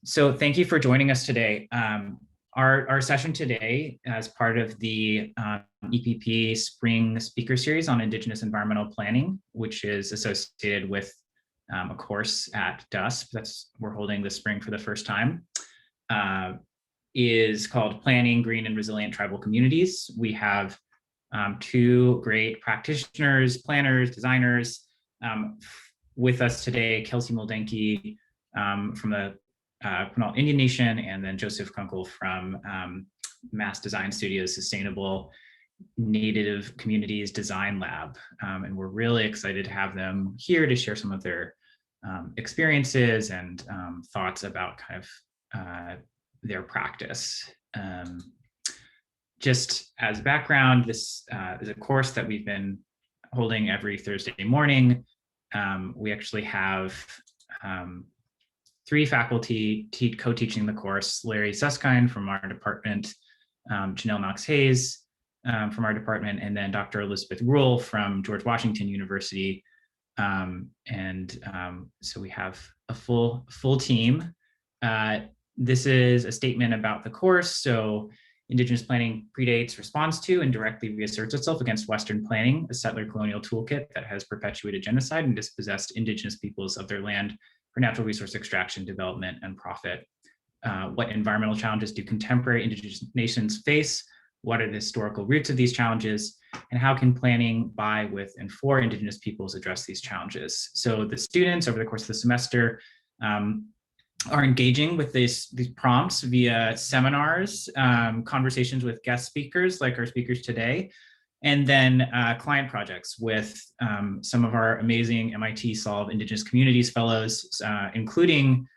So thank you for joining us today. Our session today, as part of the EPP Spring Speaker Series on Indigenous Environmental Planning, which is associated with a course at DUSP we're holding this spring for the first time, is called Planning Green and Resilient Tribal Communities. We have two great practitioners, planners, designers with us today, Kelsey Moldenke from the Quinault Indian Nation, and then Joseph Kunkel from Mass Design Studio's Sustainable Native Communities Design Lab. And we're really excited to have them here to share some of their experiences and thoughts about kind of their practice. Just as background, this is a course that we've been holding every Thursday morning. We actually have three faculty co-teaching the course: Larry Susskind from our department, Janelle Knox-Hayes from our department, and then Dr. Elizabeth Rule from George Washington University. So we have a full team. This is a statement about the course. So Indigenous planning predates, responds to, and directly reasserts itself against Western planning, a settler colonial toolkit that has perpetuated genocide and dispossessed Indigenous peoples of their land for natural resource extraction, development, and profit. What environmental challenges do contemporary Indigenous nations face? What are the historical roots of these challenges? And how can planning by, with, and for Indigenous peoples address these challenges? So the students over the course of the semester are engaging with these prompts via seminars, conversations with guest speakers like our speakers today, and then client projects with some of our amazing MIT Solve Indigenous Communities Fellows, including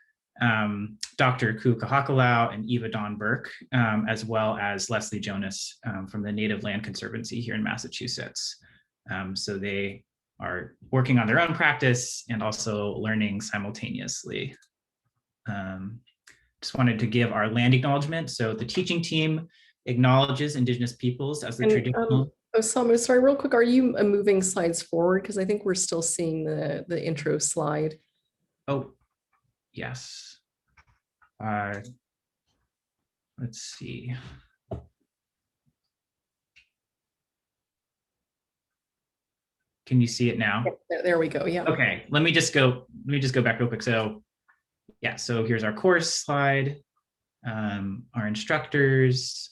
Dr. Ku Kahakalau and Eva Dawn Burke, as well as Leslie Jonas from the Native Land Conservancy here in Massachusetts. So they are working on their own practice and also learning simultaneously. Just wanted to give our land acknowledgement. So the teaching team acknowledges Indigenous peoples as the traditional. Osama, sorry, real quick, are you moving slides forward? Because I think we're still seeing the intro slide. Oh, yes. Let's see. Can you see it now? There we go. Yeah. Okay. Let me just go back real quick. So yeah, so here's our course slide, our instructors,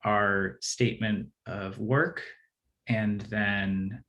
our statement of work, and then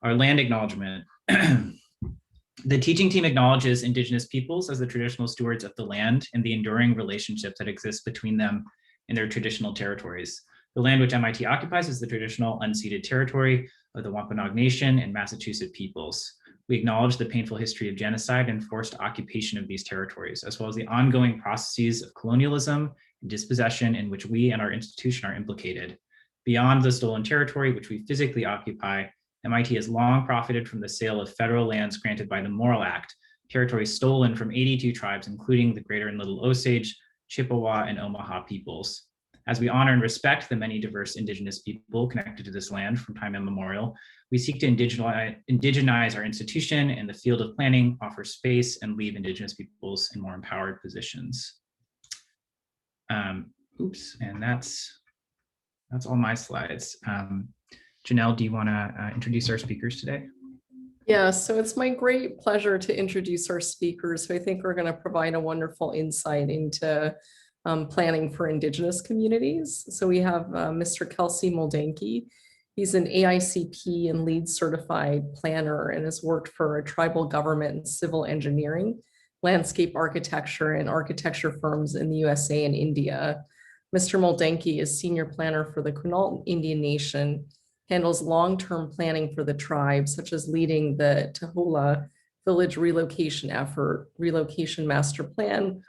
our land acknowledgement. The teaching team acknowledges Indigenous peoples as the traditional stewards of the land and the enduring relationship that exists between them and their traditional territories. The land which MIT occupies is the traditional unceded territory of the Wampanoag Nation and Massachusetts peoples. We acknowledge the painful history of genocide and forced occupation of these territories, as well as the ongoing processes of colonialism and dispossession in which we and our institution are implicated. Beyond the stolen territory which we physically occupy, MIT has long profited from the sale of federal lands granted by the Morrill Act, territories stolen from 82 tribes, including the Greater and Little Osage, Chippewa, and Omaha peoples. As we honor and respect the many diverse Indigenous people connected to this land from time immemorial, we seek to indigenize our institution and the field of planning, offer space, and leave Indigenous peoples in more empowered positions. And that's all my slides. Janelle, do you want to introduce our speakers today? Yeah, so it's my great pleasure to introduce our speakers, who I think are going to provide a wonderful insight into planning for Indigenous communities. So we have Mr. Kelsey Moldenke. He's an AICP and LEED certified planner and has worked for a tribal government and civil engineering, landscape architecture, and architecture firms in the USA and India. Mr. Moldenke is senior planner for the Quinault Indian Nation, handles long-term planning for the tribe, such as leading the Taholah Village Relocation effort, Relocation Master Plan.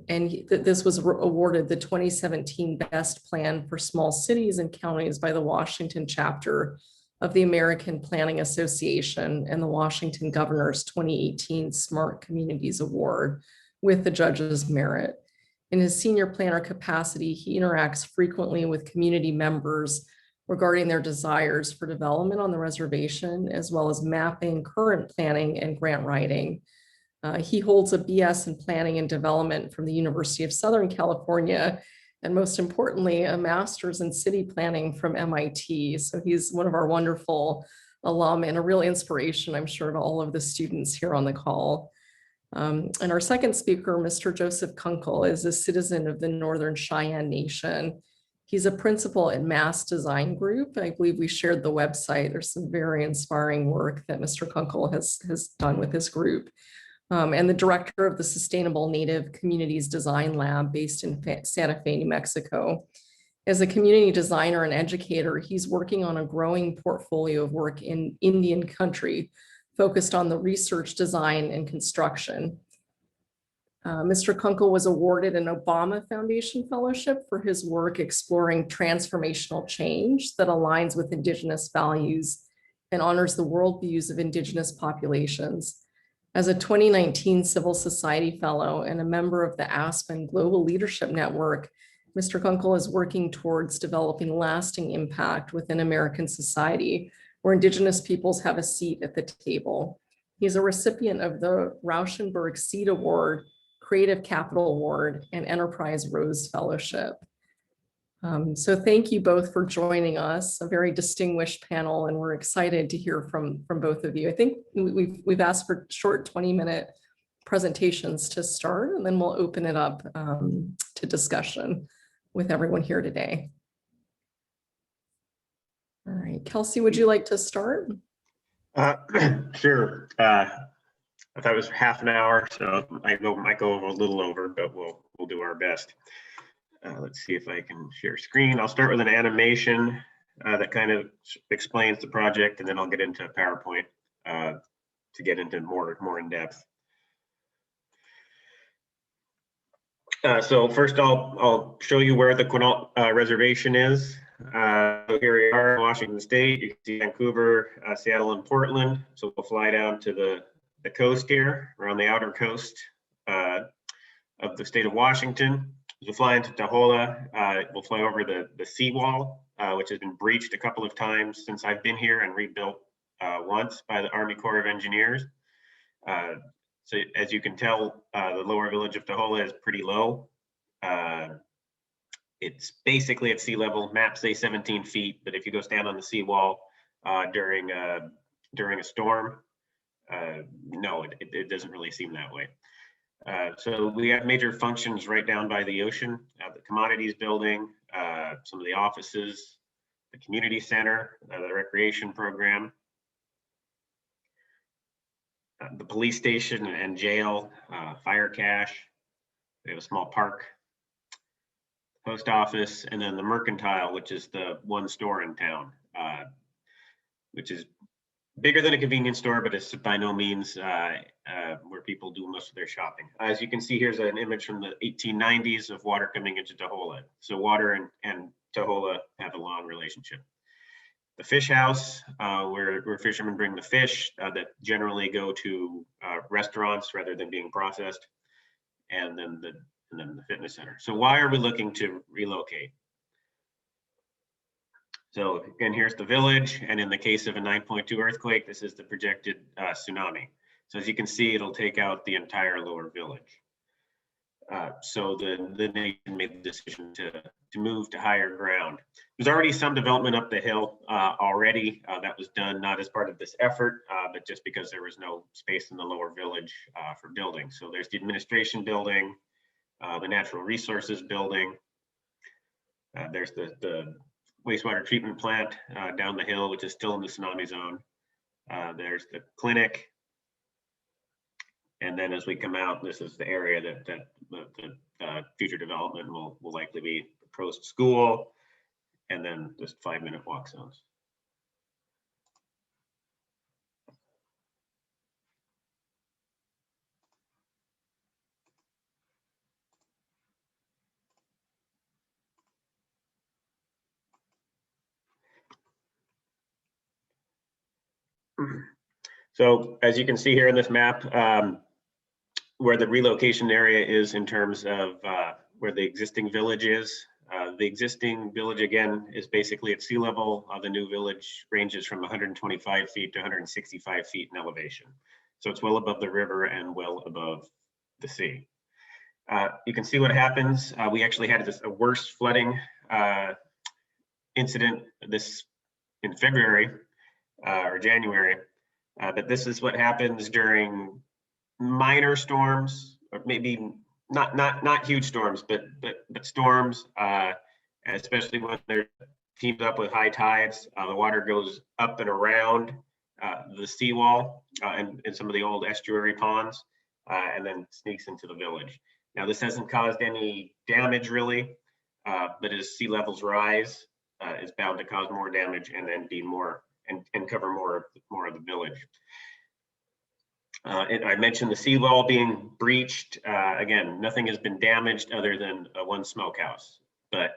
And this was awarded the 2017 Best Plan for Small Cities and Counties by the Washington Chapter of the American Planning Association and the Washington Governor's 2018 Smart Communities Award with the judge's merit. In his senior planner capacity, he interacts frequently with community members regarding their desires for development on the reservation, as well as mapping, current planning, and grant writing. He holds a BS in Planning and Development from the University of Southern California, and most importantly, a master's in city planning from MIT. So he's one of our wonderful alum and a real inspiration, I'm sure, to all of the students here on the call. And our second speaker, Mr. Joseph Kunkel, is a citizen of the Northern Cheyenne Nation. He's a principal at Mass Design Group. I believe we shared the website. There's some very inspiring work that Mr. Kunkel has done with his group. And the director of the Sustainable Native Communities Design Lab based in Santa Fe, New Mexico. As a community designer and educator, he's working on a growing portfolio of work in Indian country, focused on the research, design, and construction. Mr. Kunkel was awarded an Obama Foundation Fellowship for his work exploring transformational change that aligns with Indigenous values and honors the worldviews of Indigenous populations. As a 2019 Civil Society Fellow and a member of the Aspen Global Leadership Network, Mr. Kunkel is working towards developing lasting impact within American society, where Indigenous peoples have a seat at the table. He's a recipient of the Rauschenberg Seed Award, Creative Capital Award, and Enterprise Rose Fellowship. So thank you both for joining us, a very distinguished panel, and we're excited to hear from both of you. I think we've asked for short 20-minute presentations to start, and then we'll open it up to discussion with everyone here today. All right, Kelsey, would you like to start? Sure. I thought it was half an hour, so I might go a little over, but we'll do our best. Let's see if I can share screen. I'll start with an animation that kind of explains the project, and then I'll get into PowerPoint to get into more in depth. So first, I'll show you where the Quinault reservation is. So here we are in Washington State. You can see Vancouver, Seattle, and Portland. So we'll fly down to the coast here. We're on the outer coast of the state of Washington. We'll fly into Taholah. We'll fly over the seawall, which has been breached a couple of times since I've been here and rebuilt once by the Army Corps of Engineers. So as you can tell, the lower village of Taholah is pretty low. It's basically at sea level. Maps say 17 feet, but if you go stand on the seawall during a storm, no, it doesn't really seem that way. So we have major functions right down by the ocean, the commodities building, some of the offices, the community center, the recreation program, the police station and jail, fire cache. We have a small park, post office, and then the mercantile, which is the one store in town, which is bigger than a convenience store, but it's by no means where people do most of their shopping. As you can see, here's an image from the 1890s of water coming into Taholah. So water and Taholah have a long relationship. The fish house, where fishermen bring the fish that generally go to restaurants rather than being processed, and then the fitness center. So why are we looking to relocate? So again, here's the village, and in the case of a 9.2 earthquake, this is the projected tsunami. So as you can see, it'll take out the entire lower village. So the nation made the decision to move to higher ground. There's already some development up the hill already. That was done not as part of this effort, but just because there was no space in the lower village for building. So there's the administration building, the natural resources building. There's the wastewater treatment plant down the hill, which is still in the tsunami zone. There's the clinic. And then as we come out, this is the area that the future development will likely be proposed school, and then just 5-minute walk zones. So as you can see here in this map, where the relocation area is in terms of where the existing village is. The existing village, again, is basically at sea level. The new village ranges from 125 feet to 165 feet in elevation. So it's well above the river and well above the sea. You can see what happens. We actually had a worse flooding incident in February or January, but this is what happens during minor storms, or maybe not huge storms, but storms, especially when they're teamed up with high tides. The water goes up and around the seawall and some of the old estuary ponds, and then sneaks into the village. Now, this hasn't caused any damage really, but as sea levels rise, it's bound to cause more damage and then be more and cover more of the village. And I mentioned the seawall being breached. Again, nothing has been damaged other than one smokehouse, but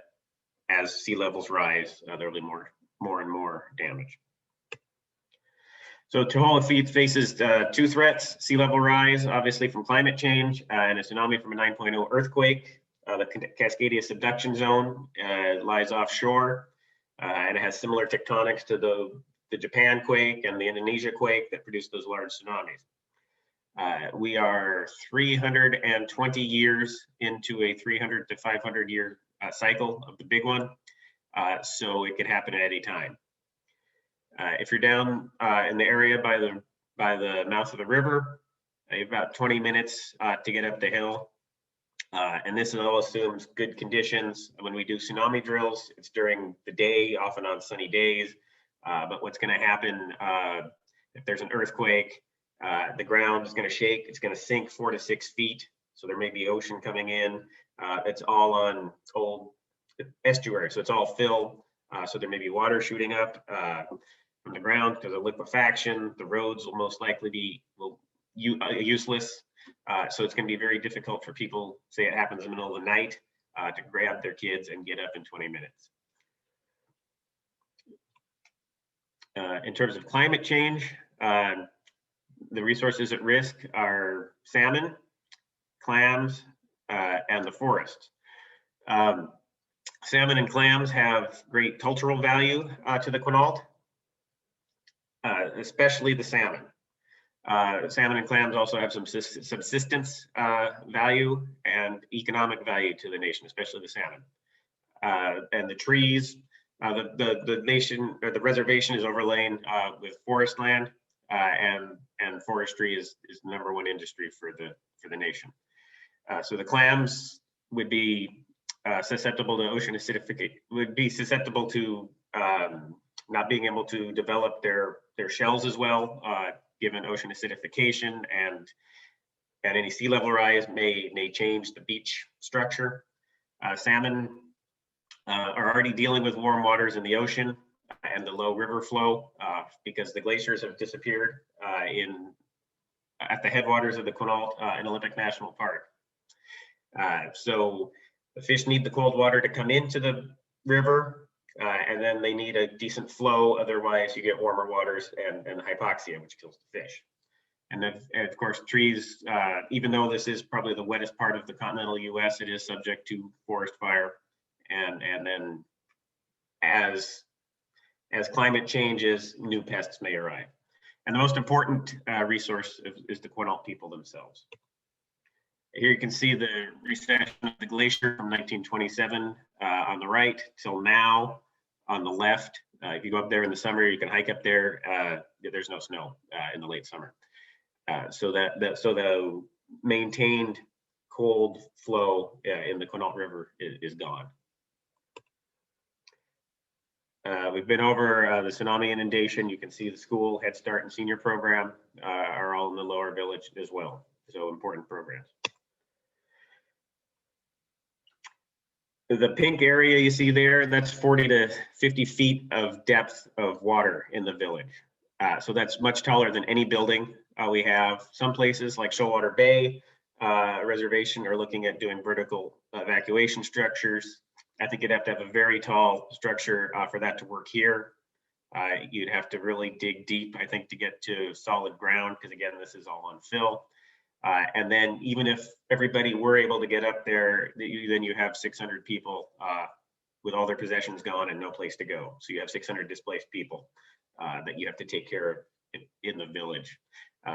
as sea levels rise, there'll be more and more damage. So Taholah faces two threats: sea level rise, obviously from climate change, and a tsunami from a 9.0 earthquake. The Cascadia subduction zone lies offshore, and it has similar tectonics to the Japan quake and the Indonesia quake that produced those large tsunamis. We are 320 years into a 300 to 500 year cycle of the big one, so it could happen at any time. If you're down in the area by the mouth of the river, you have about 20 minutes to get up the hill. And this all assumes good conditions. When we do tsunami drills, it's during the day, often on sunny days. But what's going to happen if there's an earthquake, the ground is going to shake, it's going to sink 4 to 6 feet. So there may be ocean coming in. It's all on old estuary, so it's all fill. So there may be water shooting up from the ground because of liquefaction. The roads will most likely be useless. So it's going to be very difficult for people, say it happens in the middle of the night, to grab their kids and get up in 20 minutes. In terms of climate change, the resources at risk are salmon, clams, and the forest. Salmon and clams have great cultural value to the Quinault, especially the salmon. Salmon and clams also have some subsistence value and economic value to the nation, especially the salmon. And the trees, the nation or the reservation is overlain with forest land, and forestry is the #1 industry for the nation. So the clams would be susceptible to ocean acidification, would be susceptible to not being able to develop their shells as well, given ocean acidification, and any sea level rise may change the beach structure. Salmon are already dealing with warm waters in the ocean and the low river flow because the glaciers have disappeared at the headwaters of the Quinault in Olympic National Park. So the fish need the cold water to come into the river, and then they need a decent flow. Otherwise, you get warmer waters and hypoxia, which kills the fish. And of course, trees, even though this is probably the wettest part of the continental US, it is subject to forest fire. And then as climate changes, new pests may arrive. And the most important resource is the Quinault people themselves. Here you can see the recession of the glacier from 1927 on the right till now on the left. If you go up there in the summer, you can hike up there. There's no snow in the late summer. So the maintained cold flow in the Quinault River is gone. We've been over the Tsunami Inundation. You can see the school, Head Start, and senior program are all in the lower village as well. So important programs. The pink area you see there, that's 40 to 50 feet of depth of water in the village. So that's much taller than any building we have. Some places like Shoalwater Bay reservation are looking at doing vertical evacuation structures. I think you'd have to have a very tall structure for that to work here. You'd have to really dig deep, I think, to get to solid ground, because again, this is all on fill. And then even if everybody were able to get up there, then you have 600 people with all their possessions gone and no place to go. So you have 600 displaced people that you have to take care of in the village.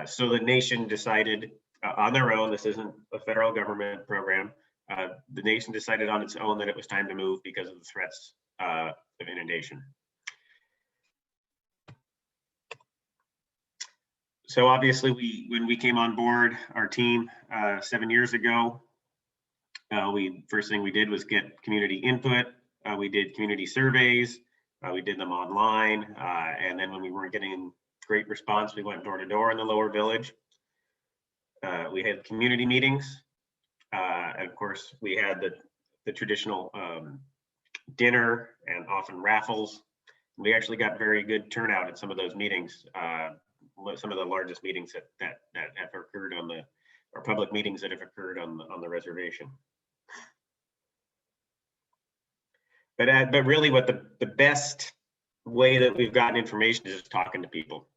So the nation decided on their own, this isn't a federal government program, the nation decided on its own that it was time to move because of the threats of inundation. So obviously when we came on board our team 7 years ago, first thing we did was get community input. We did community surveys. We did them online. And then when we weren't getting great response, we went door to door in the lower village. We had community meetings. And of course, we had the traditional dinner and often raffles. We actually got very good turnout at some of those meetings. Some of the largest meetings that have occurred or public meetings that have occurred on the reservation. But really what the best way that we've gotten information is just talking to people,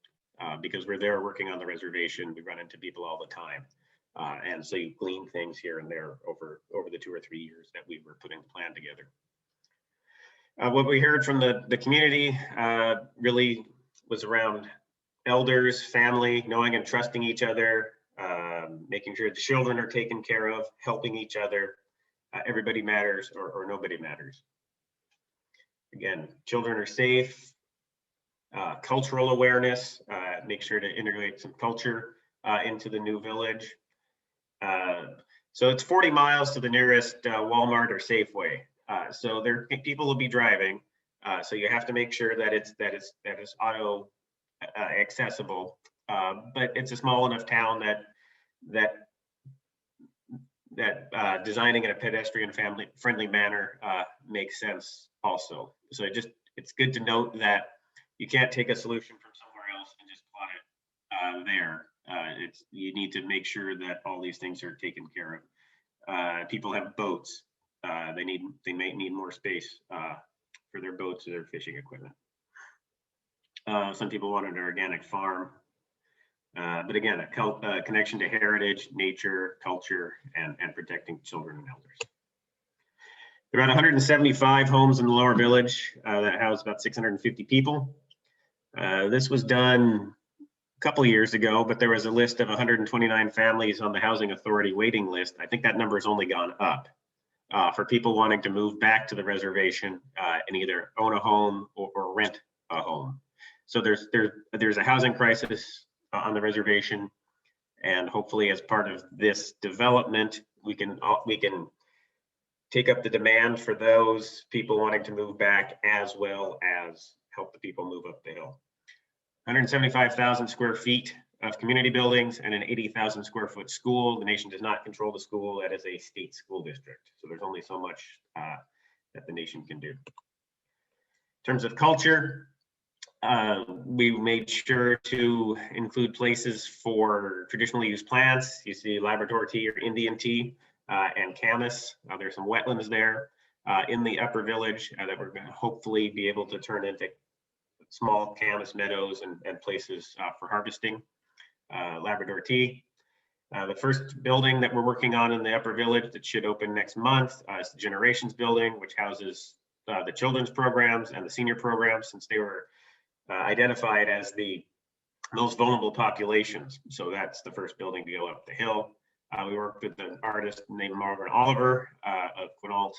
because we're there working on the reservation. We run into people all the time. And so you glean things here and there over the 2 or 3 years that we were putting the plan together. What we heard from the community really was around elders, family, knowing and trusting each other, making sure the children are taken care of, helping each other. Everybody matters or nobody matters. Again, children are safe, cultural awareness, make sure to integrate some culture into the new village. So it's 40 miles to the nearest Walmart or Safeway. So people will be driving. So you have to make sure that it's auto accessible. But it's a small enough town that designing in a pedestrian friendly manner makes sense also. So it's good to note that you can't take a solution from somewhere else and just plot it there. You need to make sure that all these things are taken care of. People have boats. They may need more space for their boats or their fishing equipment. Some people wanted an organic farm. But again, a connection to heritage, nature, culture, and protecting children and elders. There are about 175 homes in the lower village that house about 650 people. This was done a couple of years ago, but there was a list of 129 families on the Housing Authority waiting list. I think that number has only gone up for people wanting to move back to the reservation and either own a home or rent a home. So there's a housing crisis on the reservation, and hopefully as part of this development, we can take up the demand for those people wanting to move back, as well as help the people move up the hill. 175,000 square feet of community buildings and an 80,000 square foot school. The nation does not control the school. That is a state school district. So there's only so much that the nation can do. In terms of culture, we made sure to include places for traditionally used plants. You see Labrador tea or Indian tea and camas. There's some wetlands there in the upper village that we're going to hopefully be able to turn into small camas meadows and places for harvesting Labrador tea. The first building that we're working on in the upper village that should open next month is the Generations building, which houses the children's programs and the senior programs, since they were identified as the most vulnerable populations. So that's the first building to go up the hill. We worked with an artist named Marvin Oliver of Quinault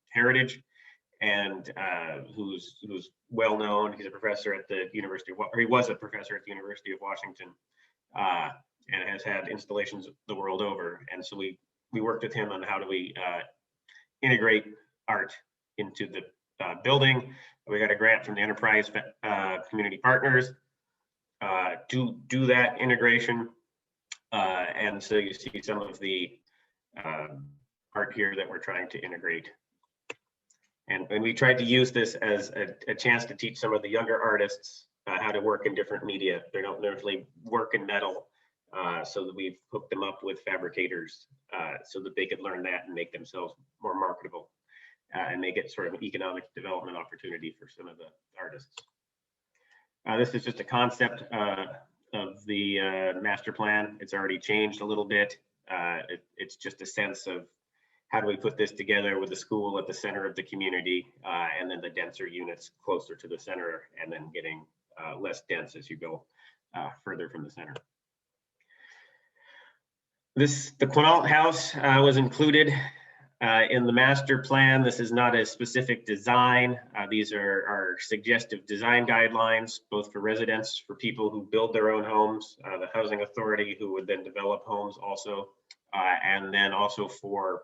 Heritage, and who's well known. He's a professor at the University of, or he was a professor at the University of Washington, and has had installations the world over. And so we worked with him on how do we integrate art into the building. We got a grant from the Enterprise Community Partners to do that integration. And so you see some of the art here that we're trying to integrate. And we tried to use this as a chance to teach some of the younger artists how to work in different media. They don't usually work in metal, so that we've hooked them up with fabricators so that they could learn that and make themselves more marketable and make it sort of an economic development opportunity for some of the artists. This is just a concept of the master plan. It's already changed a little bit. It's just a sense of how do we put this together with the school at the center of the community, and then the denser units closer to the center, and then getting less dense as you go further from the center. The Quinault House was included in the master plan. This is not a specific design. These are suggestive design guidelines, both for residents, for people who build their own homes, the housing authority who would then develop homes also, and then also for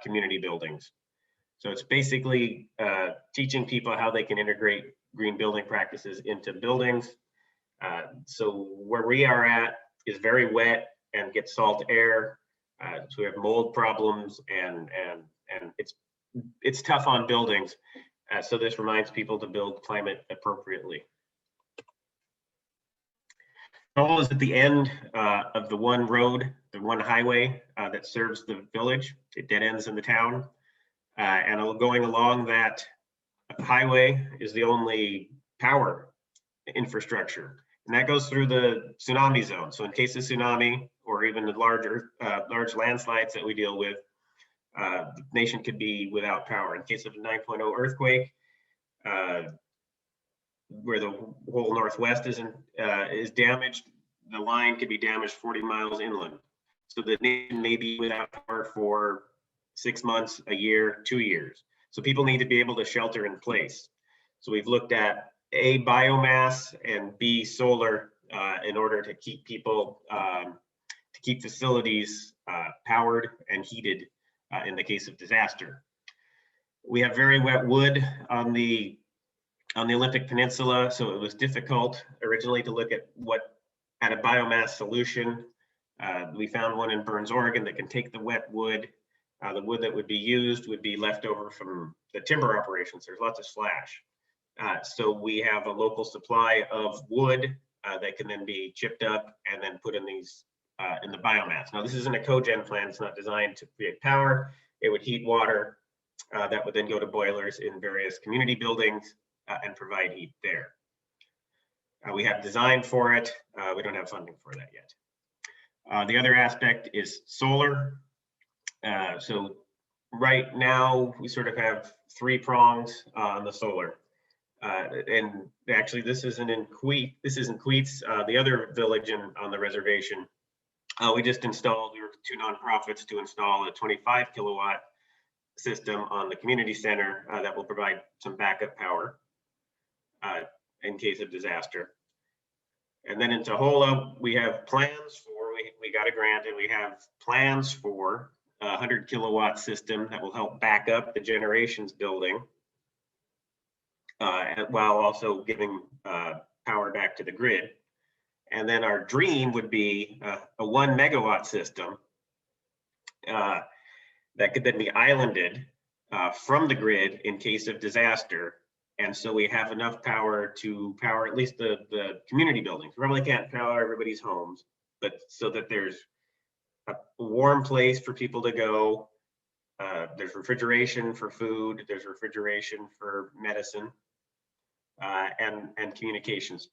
community buildings. So it's basically teaching people how they can integrate green building practices into buildings. So where we are at is very wet and gets salt air. So we have mold problems and it's tough on buildings. So this reminds people to build climate appropriately. Taholah is at the end of the one road, the one highway that serves the village. It dead ends in the town. And going along that highway is the only power infrastructure. And that goes through the tsunami zone. So in case of tsunami or even the large landslides that we deal with, the nation could be without power. In case of a 9.0 earthquake, where the whole Northwest is damaged, the line could be damaged 40 miles inland. So the nation may be without power for 6 months, a year, 2 years. So people need to be able to shelter in place. So we've looked at A, biomass, and B, solar, in order to keep people, to keep facilities powered and heated in the case of disaster. We have very wet wood on the Olympic Peninsula, so it was difficult originally to look at a biomass solution. We found one in Burns, Oregon that can take the wet wood. The wood that would be used would be left over from the timber operations. There's lots of slash. So we have a local supply of wood that can then be chipped up and then put in these in the biomass. Now this isn't a cogen plant. It's not designed to create power. It would heat water that would then go to boilers in various community buildings and provide heat there. We have design for it. We don't have funding for that yet. The other aspect is solar. So right now we sort of have 3 prongs on the solar. And actually this isn't in Queets, the other village on the reservation. We just installed, we were 2 nonprofits to install a 25 kilowatt system on the community center that will provide some backup power in case of disaster. And then in Taholah, we have plans for, we got a grant and we have plans for a 100 kilowatt system that will help back up the generations building while also giving power back to the grid. And then our dream would be a 1 megawatt system that could then be islanded from the grid in case of disaster. And so we have enough power to power at least the community buildings. We probably can't power everybody's homes, but so that there's a warm place for people to go. There's refrigeration for food, there's refrigeration for medicine, and communications.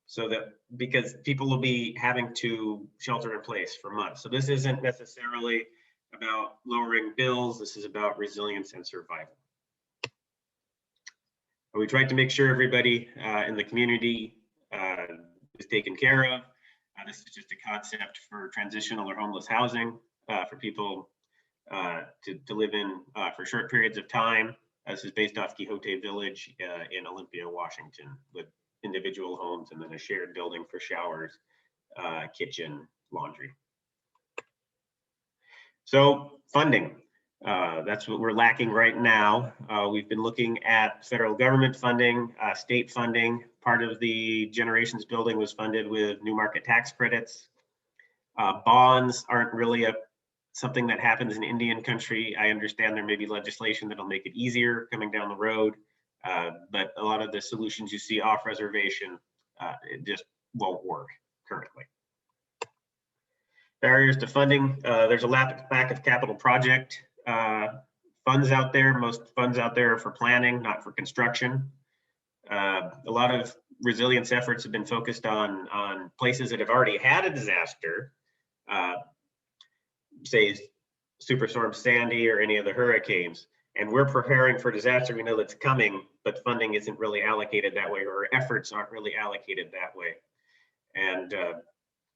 So that, because people will be having to shelter in place for months. So this isn't necessarily about lowering bills, this is about resilience and survival. We tried to make sure everybody in the community is taken care of. This is just a concept for transitional or homeless housing for people to live in for short periods of time. This is based off Quinault Village in Olympia, Washington, with individual homes and then a shared building for showers, kitchen, laundry. So funding, that's what we're lacking right now. We've been looking at federal government funding, state funding. Part of the generations building was funded with new market tax credits. Bonds aren't really something that happens in Indian country. I understand there may be legislation that'll make it easier coming down the road, but a lot of the solutions you see off reservation, it just won't work currently. Barriers to funding, there's a lack of capital project funds out there. Most funds out there are for planning, not for construction. A lot of resilience efforts have been focused on places that have already had a disaster, say Superstorm Sandy or any of the hurricanes, and we're preparing for disaster. We know that's coming, but funding isn't really allocated that way, or efforts aren't really allocated that way. And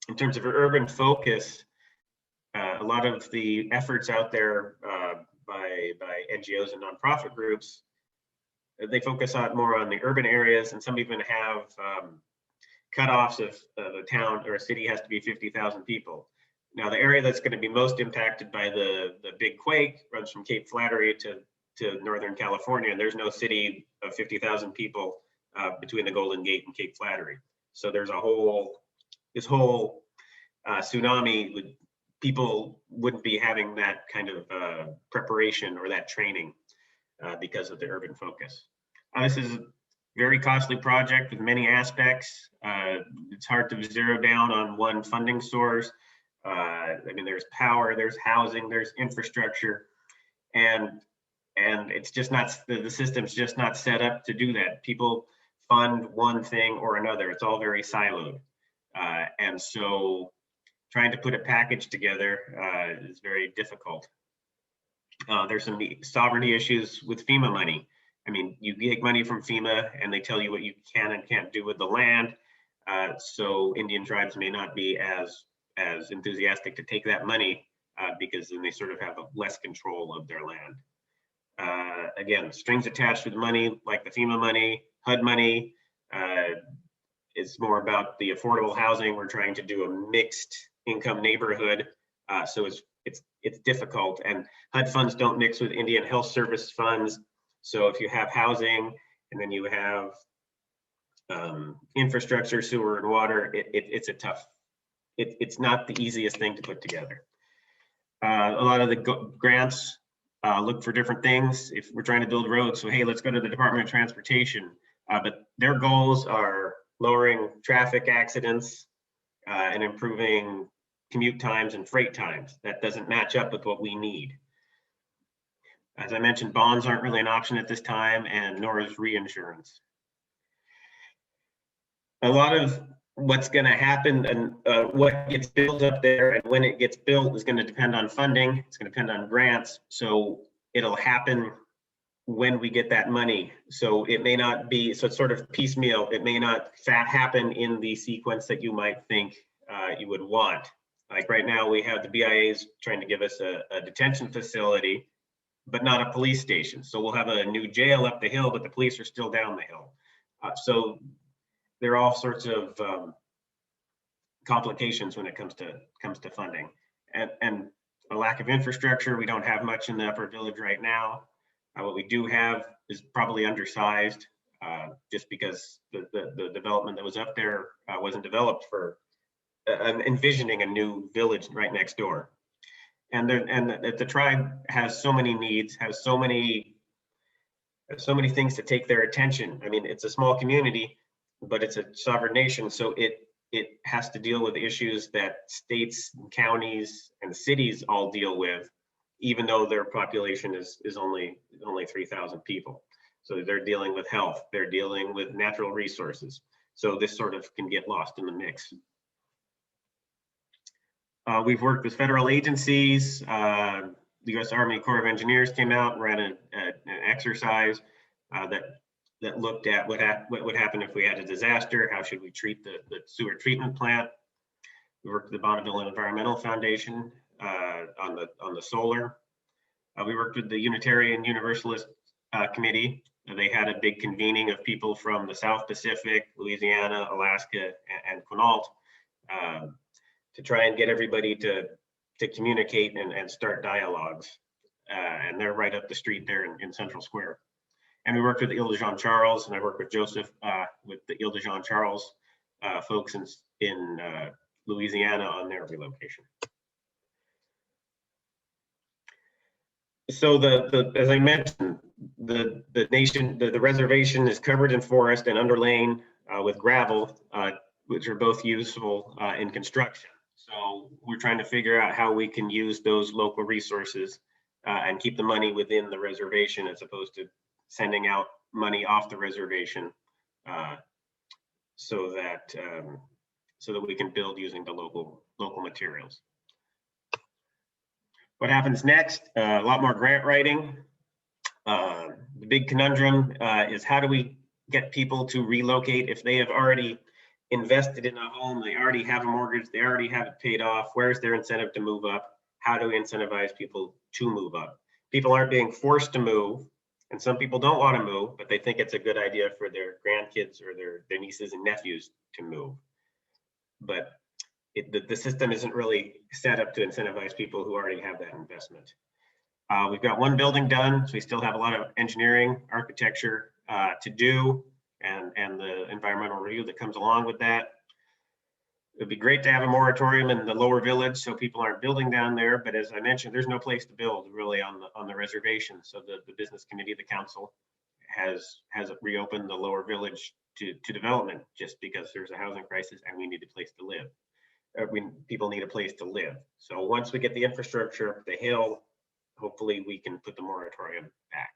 in terms of urban focus, a lot of the efforts out there by NGOs and nonprofit groups, they focus on more on the urban areas, and some even have cutoffs of a town or a city has to be 50,000 people. Now, the area that's going to be most impacted by the big quake runs from Cape Flattery to Northern California, and there's no city of 50,000 people between the Golden Gate and Cape Flattery. So there's this whole tsunami, people wouldn't be having that kind of preparation or that training because of the urban focus. This is a very costly project with many aspects. It's hard to zero down on one funding source. I mean, there's power, there's housing, there's infrastructure, and it's just not, the system's just not set up to do that. People fund one thing or another. It's all very siloed. And so trying to put a package together is very difficult. There's some sovereignty issues with FEMA money. I mean, you get money from FEMA and they tell you what you can and can't do with the land. So Indian tribes may not be as enthusiastic to take that money because then they sort of have less control of their land. Again, strings attached with money like the FEMA money, HUD money. It's more about the affordable housing. We're trying to do a mixed income neighborhood. So it's difficult, and HUD funds don't mix with Indian Health Service funds. So if you have housing and then you have infrastructure, sewer and water, it's a tough, it's not the easiest thing to put together. A lot of the grants look for different things. If we're trying to build roads, so hey, let's go to the Department of Transportation, but their goals are lowering traffic accidents and improving commute times and freight times. That doesn't match up with what we need. As I mentioned, bonds aren't really an option at this time, and nor is reinsurance. A lot of what's going to happen and what gets built up there and when it gets built is going to depend on funding. It's going to depend on grants. So it'll happen when we get that money. So it may not be, so it's sort of piecemeal. It may not happen in the sequence that you might think you would want. Like right now, we have the BIAs trying to give us a detention facility, but not a police station. So we'll have a new jail up the hill, but the police are still down the hill. So there are all sorts of complications when it comes to funding, and a lack of infrastructure. We don't have much in the upper village right now. What we do have is probably undersized, just because the development that was up there wasn't developed for envisioning a new village right next door. And the tribe has so many needs, has so many things to take their attention. I mean, it's a small community, but it's a sovereign nation, so it has to deal with issues that states, and counties, and cities all deal with, even though their population is only 3,000 people. So they're dealing with health, they're dealing with natural resources. So this sort of can get lost in the mix. We've worked with federal agencies. The U.S. Army Corps of Engineers came out and ran an exercise that looked at what would happen if we had a disaster. How should we treat the sewer treatment plant? We worked with the Bonneville Environmental Foundation on the solar. We worked with the Unitarian Universalist Committee. They had a big convening of people from the South Pacific, Louisiana, Alaska, and Quinault to try and get everybody to communicate and start dialogues. And they're right up the street there in Central Square. And we worked with the Ile de Jean Charles, and I worked with Joseph with the Ile de Jean Charles folks in Louisiana on their relocation. So as I mentioned, the reservation is covered in forest and underlain with gravel, which are both useful in construction. So we're trying to figure out how we can use those local resources and keep the money within the reservation as opposed to sending out money off the reservation, so that we can build using the local materials. What happens next? A lot more grant writing. The big conundrum is, how do we get people to relocate if they have already invested in a home, they already have a mortgage, they already have it paid off? Where's their incentive to move up? how to incentivize people to move up. People aren't being forced to move, and some people don't want to move, but they think it's a good idea for their grandkids or their nieces and nephews to move. But the system isn't really set up to incentivize people who already have that investment. We've got one building done, so we still have a lot of engineering, architecture to do, and the environmental review that comes along with that. It'd be great to have a moratorium in the lower village so people aren't building down there, but as I mentioned, there's no place to build really on the reservation. So the business committee, the council has reopened the lower village to development just because there's a housing crisis and we need a place to live. People need a place to live. So once we get the infrastructure, the hill, hopefully we can put the moratorium back.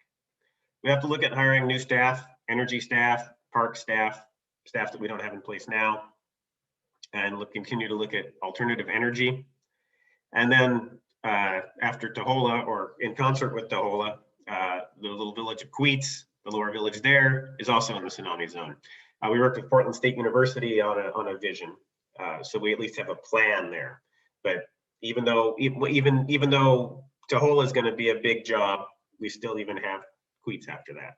We have to look at hiring new staff, energy staff, park staff, staff that we don't have in place now, and continue to look at alternative energy. And then after Taholah, or in concert with Taholah, the little village of Quinault, the lower village there, is also in the tsunami zone. We worked with Portland State University on a vision, so we at least have a plan there. But even though Taholah is going to be a big job, we still even have Quinault after that.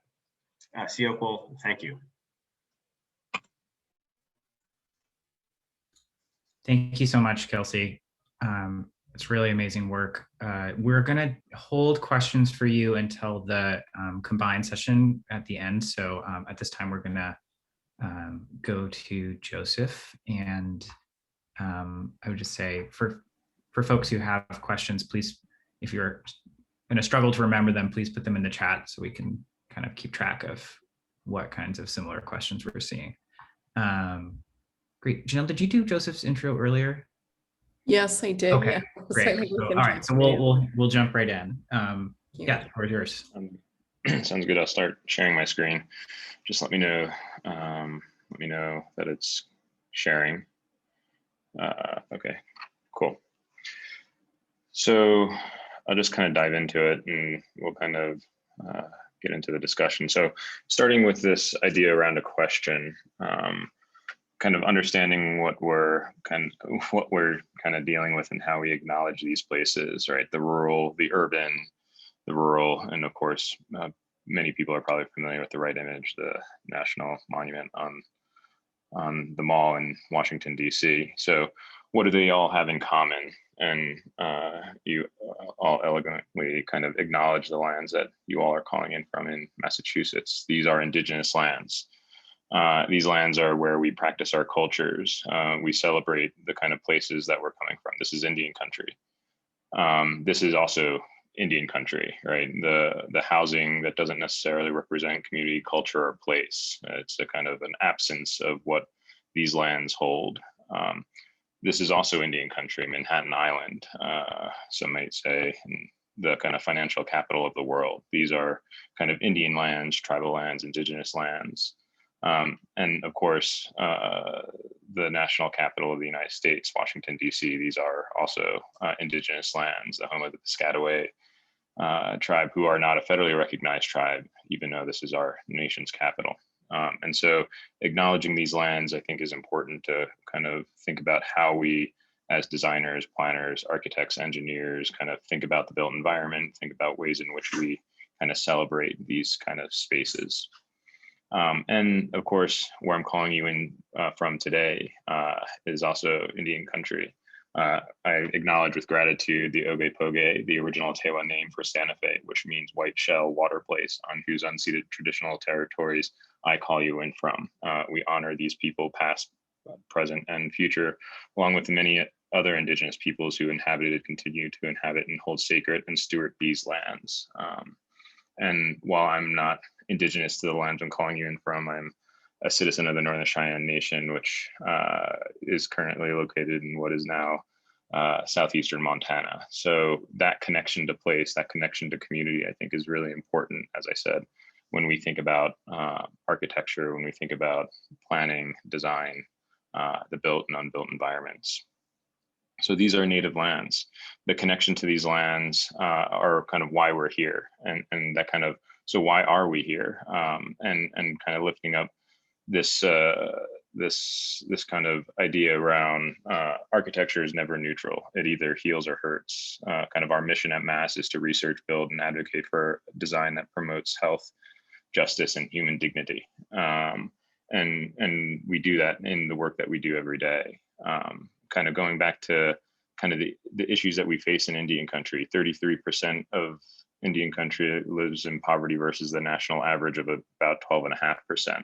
Siokul, thank you. Thank you so much, Kelsey. It's really amazing work. We're going to hold questions for you until the combined session at the end. So at this time, we're going to go to Joseph. And I would just say for folks who have questions, please, if you're going to struggle to remember them, please put them in the chat so we can kind of keep track of what kinds of similar questions we're seeing. Great. Janelle, did you do Joseph's intro earlier? Yes, I did. Okay, yeah. great. So, all right, so we'll jump right in. Yeah, the floor is yours. Sounds good. I'll start sharing my screen. Just let me know that it's sharing. Okay, cool. So I'll just kind of dive into it and we'll kind of get into the discussion. So starting with this idea around a question, kind of understanding what we're kind of dealing with and how we acknowledge these places, right? The rural, the urban, the rural, and of course, many people are probably familiar with the right image, the national monument on the mall in Washington, D.C. So what do they all have in common? And you all elegantly kind of acknowledge the lands that you all are calling in from in Massachusetts. These are indigenous lands. These lands are where we practice our cultures. We celebrate the kind of places that we're coming from. This is Indian country. This is also Indian country, right? The housing that doesn't necessarily represent community, culture, or place. It's a kind of an absence of what these lands hold. This is also Indian country, Manhattan Island, some might say, the kind of financial capital of the world. These are kind of Indian lands, tribal lands, indigenous lands. And of course, the national capital of the United States, Washington, D.C., these are also indigenous lands, the home of the Piscataway tribe, who are not a federally recognized tribe, even though this is our nation's capital. And so acknowledging these lands, I think, is important to kind of think about how we, as designers, planners, architects, engineers, kind of think about the built environment, think about ways in which we kind of celebrate these kind of spaces. And of course, where I'm calling you in from today is also Indian country. I acknowledge with gratitude the Oge-Poge, the original Tewa name for Santa Fe, which means white shell water place, on whose unceded traditional territories I call you in from. We honor these people past, present, and future, along with the many other indigenous peoples who inhabited, continue to inhabit, and hold sacred and steward these lands. And while I'm not indigenous to the lands I'm calling you in from, I'm a citizen of the Northern Cheyenne Nation, which is currently located in what is now southeastern Montana. So that connection to place, that connection to community, I think is really important, as I said, when we think about architecture, when we think about planning, design, the built and unbuilt environments. So these are native lands. The connection to these lands are kind of why we're here, and that kind of, so why are we here? And kind of lifting up this this kind of idea around architecture is never neutral. It either heals or hurts. Kind of our mission at Mass is to research, build, and advocate for design that promotes health, justice, and human dignity. And we do that in the work that we do every day. Kind of going back to kind of the issues that we face in Indian country, 33% of Indian country lives in poverty versus the national average of about 12.5%.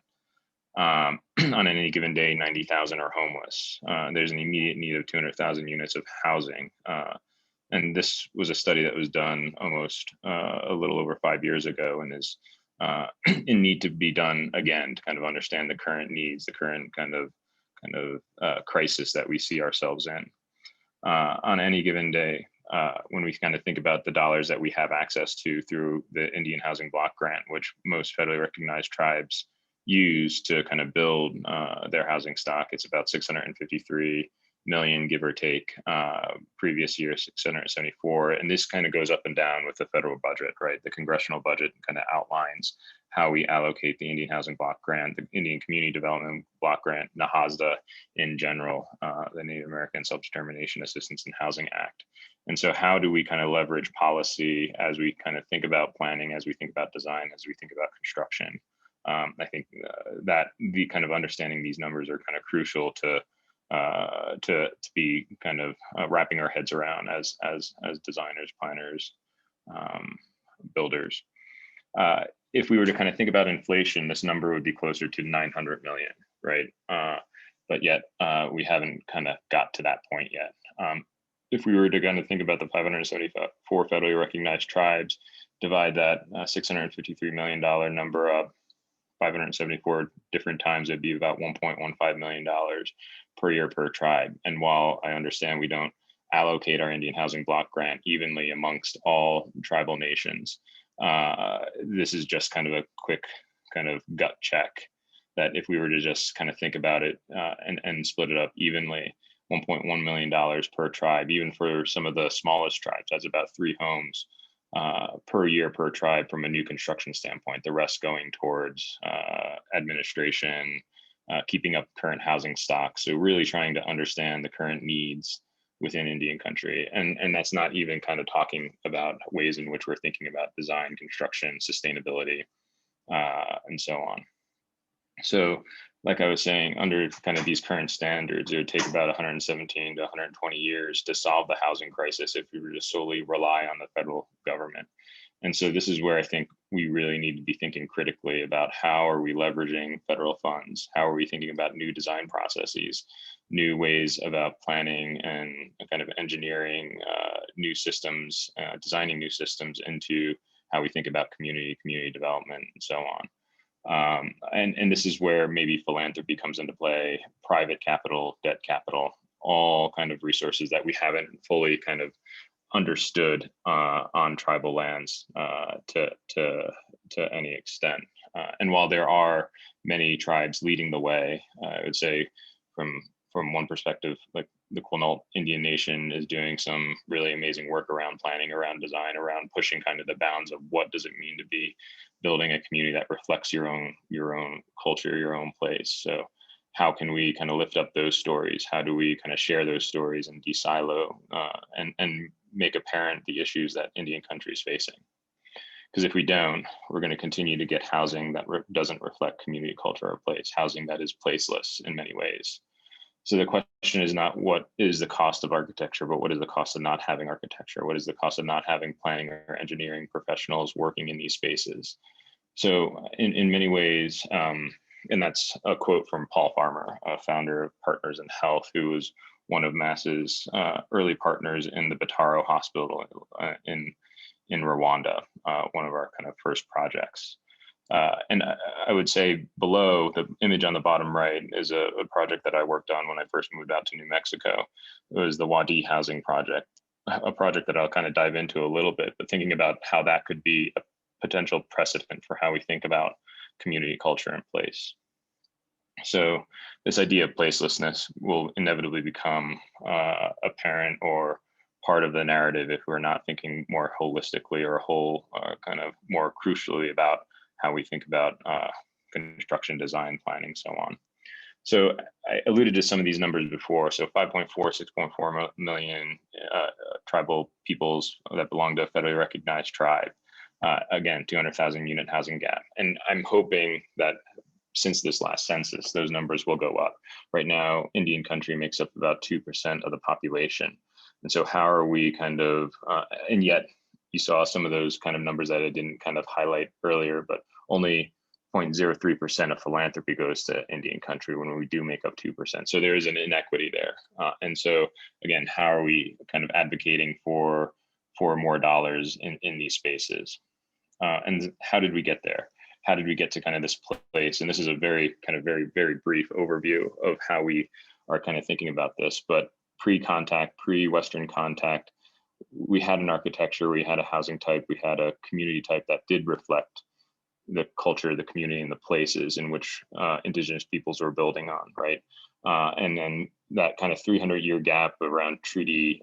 On any given day, 90,000 are homeless. There's an immediate need of 200,000 units of housing. And this was a study that was done almost a little over 5 years ago, and is in need to be done again to kind of understand the current needs, the current kind of crisis that we see ourselves in. On any given day, when we kind of think about the dollars that we have access to through the Indian Housing Block Grant, which most federally recognized tribes use to kind of build their housing stock, it's about 653 million, give or take. Previous year, 674. And this kind of goes up and down with the federal budget, right? The congressional budget kind of outlines how we allocate the Indian Housing Block Grant, the Indian Community Development Block Grant, NAHASDA in general, the Native American Self-Determination Assistance and Housing Act. And so how do we kind of leverage policy as we kind of think about planning, as we think about design, as we think about construction? I think that the kind of understanding these numbers are kind of crucial to be kind of wrapping our heads around as designers, planners, builders. If we were to kind of think about inflation, this number would be closer to 900 million, right? But yet we haven't kind of got to that point yet. If we were to kind of think about the 574 federally recognized tribes, divide that $653 million number up 574 different times, it'd be about $1.15 million per year per tribe. And while I understand we don't allocate our Indian Housing Block Grant evenly amongst all tribal nations, this is just kind of a quick kind of gut check that if we were to just kind of think about it and split it up evenly, $1.1 million per tribe, even for some of the smallest tribes, that's about 3 homes per year per tribe from a new construction standpoint, the rest going towards administration, keeping up current housing stock. So really trying to understand the current needs within Indian country. And that's not even kind of talking about ways in which we're thinking about design, construction, sustainability, and so on. So like I was saying, under kind of these current standards, it would take about 117 to 120 years to solve the housing crisis if we were to solely rely on the federal government. And so this is where I think we really need to be thinking critically about how are we leveraging federal funds? How are we thinking about new design processes, new ways about planning and kind of engineering new systems, designing new systems into how we think about community development and so on. And this is where maybe philanthropy comes into play, private capital, debt capital, all kind of resources that we haven't fully kind of understood on tribal lands to any extent. And while there are many tribes leading the way, I would say from one perspective, like the Quinault Indian Nation is doing some really amazing work around planning, around design, around pushing kind of the bounds of what does it mean to be building a community that reflects your own culture, your own place. So how can we kind of lift up those stories? How do we kind of share those stories and de-silo and make apparent the issues that Indian country is facing? Because if we don't, we're going to continue to get housing that doesn't reflect community, culture, or place, housing that is placeless in many ways. So the question is not what is the cost of architecture, but what is the cost of not having architecture? What is the cost of not having planning or engineering professionals working in these spaces? So in many ways, and that's a quote from Paul Farmer, founder of Partners in Health, who was one of Mass's early partners in the Bataro Hospital in Rwanda, one of our kind of first projects. And I would say below the image on the bottom right is a project that I worked on when I first moved out to New Mexico. It was the Wadi Housing Project, a project that I'll kind of dive into a little bit, but thinking about how that could be a potential precedent for how we think about community, culture, and place. So this idea of placelessness will inevitably become apparent or part of the narrative if we're not thinking more holistically or kind of more crucially about how we think about construction, design, planning, so on. So I alluded to some of these numbers before. So 5.4, 6.4 million tribal peoples that belong to a federally recognized tribe. Again, 200,000 unit housing gap. And I'm hoping that since this last census, those numbers will go up. Right now, Indian country makes up about 2% of the population. And so how are we kind of, and yet you saw some of those kind of numbers that I didn't kind of highlight earlier, but only 0.03% of philanthropy goes to Indian country when we do make up 2%. So there is an inequity there. And so again, how are we kind of advocating for more dollars in these spaces? And how did we get there? How did we get to kind of this place? And this is a very brief overview of how we are kind of thinking about this, but pre-contact, pre-Western contact, we had an architecture, we had a housing type, we had a community type that did reflect the culture, the community, and the places in which Indigenous peoples were building on, right? And then that kind of 300-year gap around treaty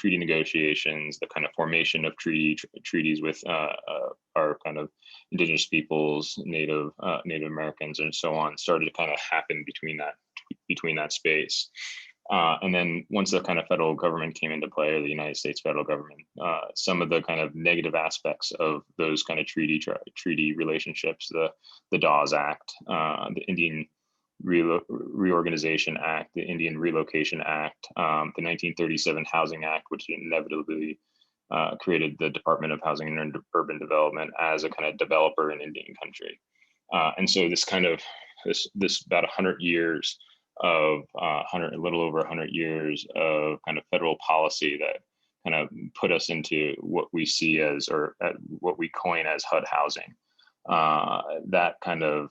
negotiations, the kind of formation of treaties with our kind of Indigenous peoples, Native Americans, and so on, started to kind of happen between that space. And then once the kind of federal government came into play, or the United States federal government, some of the kind of negative aspects of those kind of treaty relationships, the Dawes Act, the Indian Reorganization Act, the Indian Relocation Act, the 1937 Housing Act, which inevitably created the Department of Housing and Urban Development as a kind of developer in Indian country. And so this kind of, this about 100 years of a little over 100 years of kind of federal policy that kind of put us into what we see as, or what we coin as HUD housing. That kind of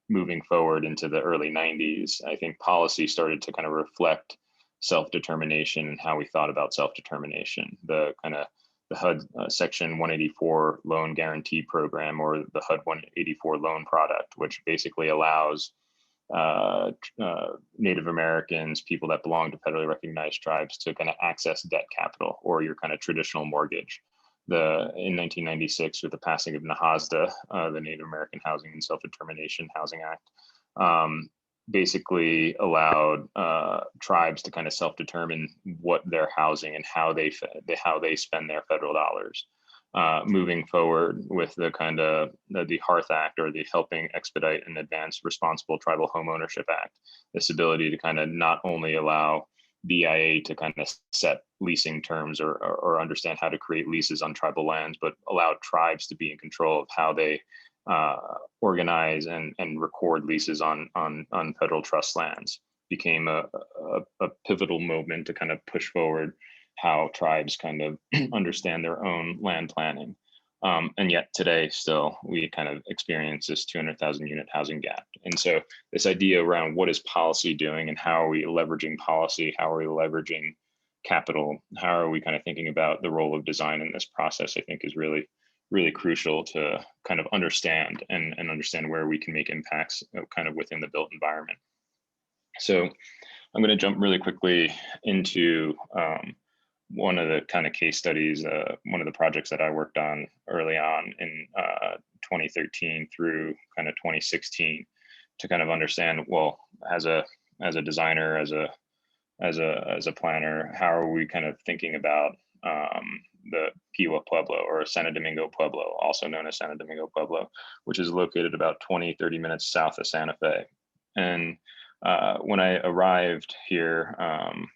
moving forward into the early 90s, I think policy started to kind of reflect self-determination and how we thought about self-determination. The kind of the HUD Section 184 loan guarantee program, or the HUD 184 loan product, which basically allows Native Americans, people that belong to federally recognized tribes, to kind of access debt capital, or your kind of traditional mortgage. In 1996, with the passing of NAHASDA, the Native American Housing and Self-Determination Housing Act, basically allowed tribes to kind of self-determine what they're housing and how they spend their federal dollars. Moving forward with the kind of the Hearth Act, or the Helping Expedite and Advance Responsible Tribal Home Ownership Act, this ability to kind of not only allow BIA to kind of set leasing terms or understand how to create leases on tribal lands, but allow tribes to be in control of how they organize and record leases on federal trust lands, became a pivotal moment to kind of push forward how tribes kind of understand their own land planning. And yet today still, we kind of experience this 200,000 unit housing gap. And so this idea around what is policy doing, and how are we leveraging policy, how are we leveraging capital, how are we kind of thinking about the role of design in this process, I think is really, really crucial to kind of understand and understand where we can make impacts kind of within the built environment. So I'm going to jump really quickly into one of the kind of case studies, one of the projects that I worked on early on in 2013 through kind of 2016, to kind of understand, well, as a designer, as a planner, how are we kind of thinking about the Piwa Pueblo, or Santo Domingo Pueblo, also known as Santo Domingo Pueblo, which is located about 20-30 minutes south of Santa Fe. And when I arrived here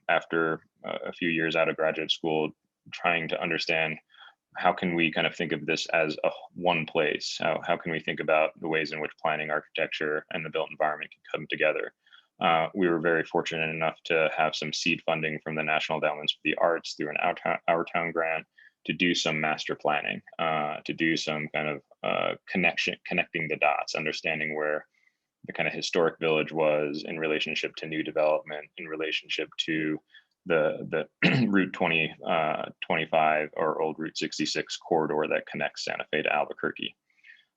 after a few years out of graduate school, trying to understand how can we kind of think of this as one place? How can we think about the ways in which planning, architecture, and the built environment can come together? We were very fortunate enough to have some seed funding from the National Endowments for the Arts through an Our Town grant to do some master planning, to do some kind of connecting the dots, understanding where the kind of historic village was in relationship to new development, in relationship to the Route 25 or old Route 66 corridor that connects Santa Fe to Albuquerque,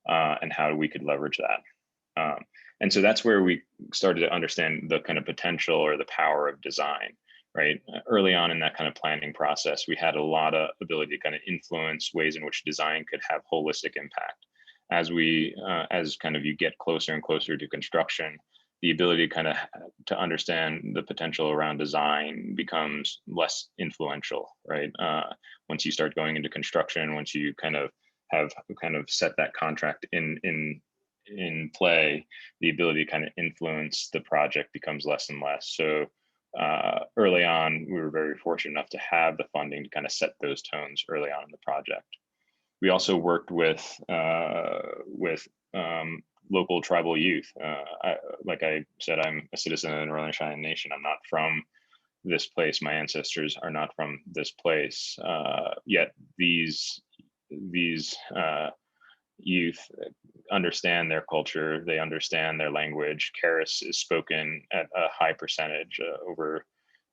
and how we could leverage that. And so that's where we started to understand the kind of potential or the power of design, right? Early on in that kind of planning process, we had a lot of ability to kind of influence ways in which design could have holistic impact. As kind of you get closer and closer to construction, the ability to understand the potential around design becomes less influential, right? Once you start going into construction, once you have set that contract in play, the ability to kind of influence the project becomes less and less. So early on, we were very fortunate enough to have the funding to kind of set those tones early on in the project. We also worked with local tribal youth. Like I said, I'm a citizen of the Relocation Indian Nation. I'm not from this place. My ancestors are not from this place. Yet these youth understand their culture. They understand their language. Keres is spoken at a high percentage. Over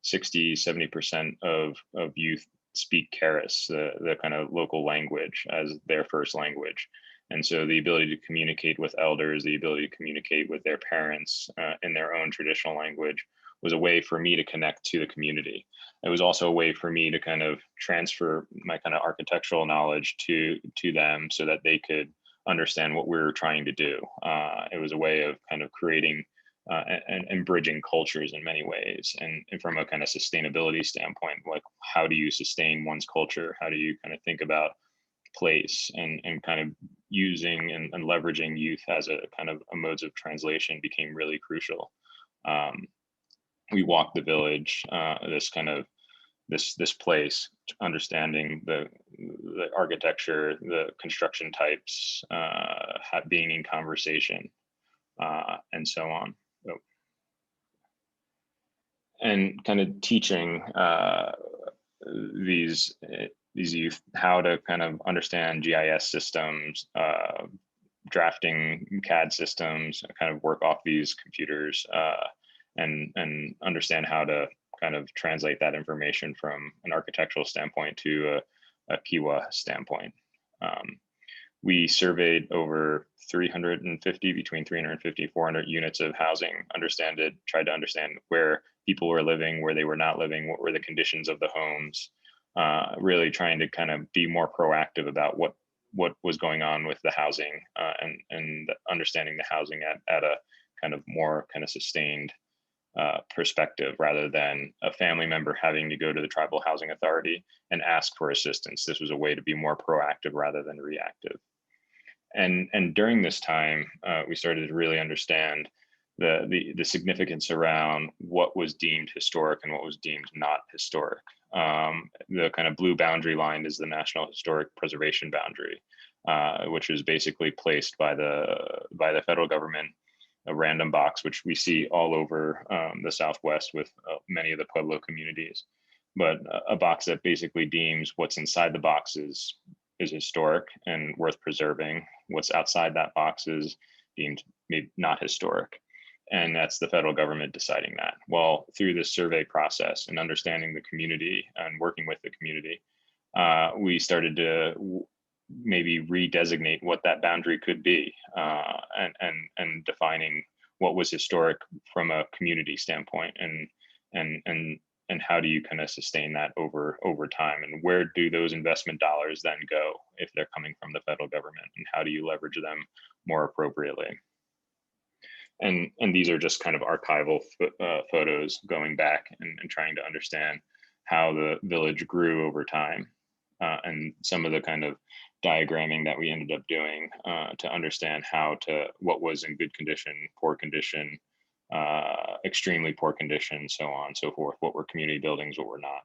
60–70% of youth speak Keres, the kind of local language, as their first language. And so the ability to communicate with elders, the ability to communicate with their parents in their own traditional language was a way for me to connect to the community. It was also a way for me to kind of transfer my kind of architectural knowledge to them so that they could understand what we were trying to do. It was a way of kind of creating and bridging cultures in many ways. And from a kind of sustainability standpoint, like how do you sustain one's culture? How do you kind of think about place, and kind of using and leveraging youth as a kind of a modes of translation became really crucial. We walked the village, this place, understanding the architecture, the construction types, being in conversation, and so on. So, and kind of teaching these youth how to kind of understand GIS systems, drafting CAD systems, kind of work off these computers, and understand how to kind of translate that information from an architectural standpoint to a Kiowa standpoint. We surveyed over 350, between 350, 400 units of housing, tried to understand where people were living, where they were not living, what were the conditions of the homes, really trying to kind of be more proactive about what was going on with the housing, and understanding the housing at a kind of more kind of sustained perspective, rather than a family member having to go to the Tribal Housing Authority and ask for assistance. This was a way to be more proactive rather than reactive. And during this time, we started to really understand the significance around what was deemed historic and what was deemed not historic. The kind of blue boundary line is the National Historic Preservation Boundary, which is basically placed by the federal government, a random box, which we see all over the Southwest with many of the Pueblo communities, but a box that basically deems what's inside the box is historic and worth preserving. What's outside that box is deemed maybe not historic. And that's the federal government deciding that. Well, through this survey process and understanding the community and working with the community, we started to maybe redesignate what that boundary could be, and defining what was historic from a community standpoint, and how do you kind of sustain that over time, and where do those investment dollars then go if they're coming from the federal government, and how do you leverage them more appropriately? And these are just kind of archival photos going back and trying to understand how the village grew over time, and some of the kind of diagramming that we ended up doing to understand what was in good condition, poor condition, extremely poor condition, so on and so forth, what were community buildings, what were not.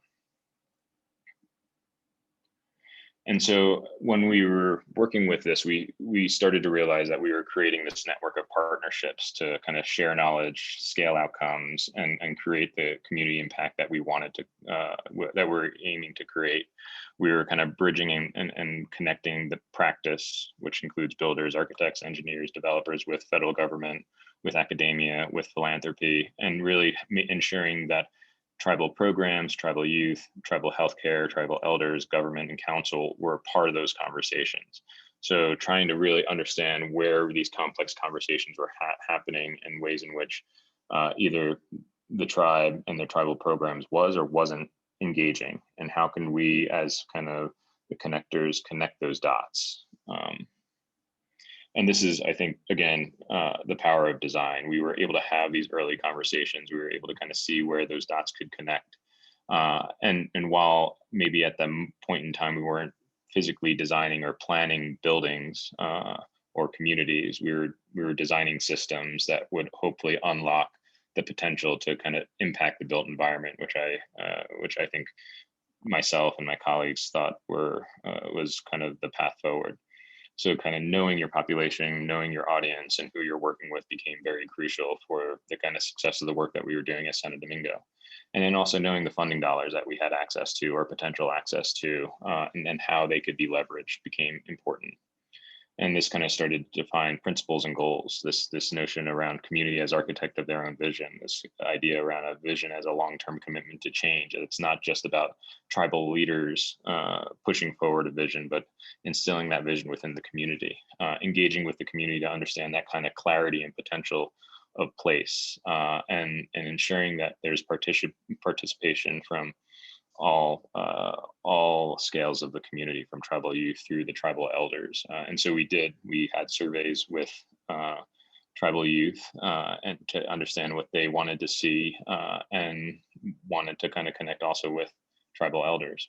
And so when we were working with this, we started to realize that we were creating this network of partnerships to kind of share knowledge, scale outcomes, and create the community impact that we wanted to, that we're aiming to create. We were kind of bridging and connecting the practice, which includes builders, architects, engineers, developers, with federal government, with academia, with philanthropy, and really ensuring that tribal programs, tribal youth, tribal healthcare, tribal elders, government, and council were part of those conversations. So trying to really understand where these complex conversations were happening in ways in which either the tribe and their tribal programs was or wasn't engaging, and how can we as kind of the connectors connect those dots. And this is, I think, again, the power of design. We were able to have these early conversations. We were able to kind of see where those dots could connect. And while maybe at the point in time we weren't physically designing or planning buildings or communities, we were designing systems that would hopefully unlock the potential to kind of impact the built environment, which I think myself and my colleagues thought was kind of the path forward. So kind of knowing your population, knowing your audience and who you're working with became very crucial for the kind of success of the work that we were doing at Santo Domingo. And then also knowing the funding dollars that we had access to or potential access to and how they could be leveraged became important. And this kind of started to define principles and goals, this notion around community as architect of their own vision, this idea around a vision as a long-term commitment to change. It's not just about tribal leaders pushing forward a vision, but instilling that vision within the community, engaging with the community to understand that kind of clarity and potential of place, and ensuring that there's participation from all scales of the community, from tribal youth through the tribal elders. And so we had surveys with tribal youth and to understand what they wanted to see and wanted to kind of connect also with tribal elders.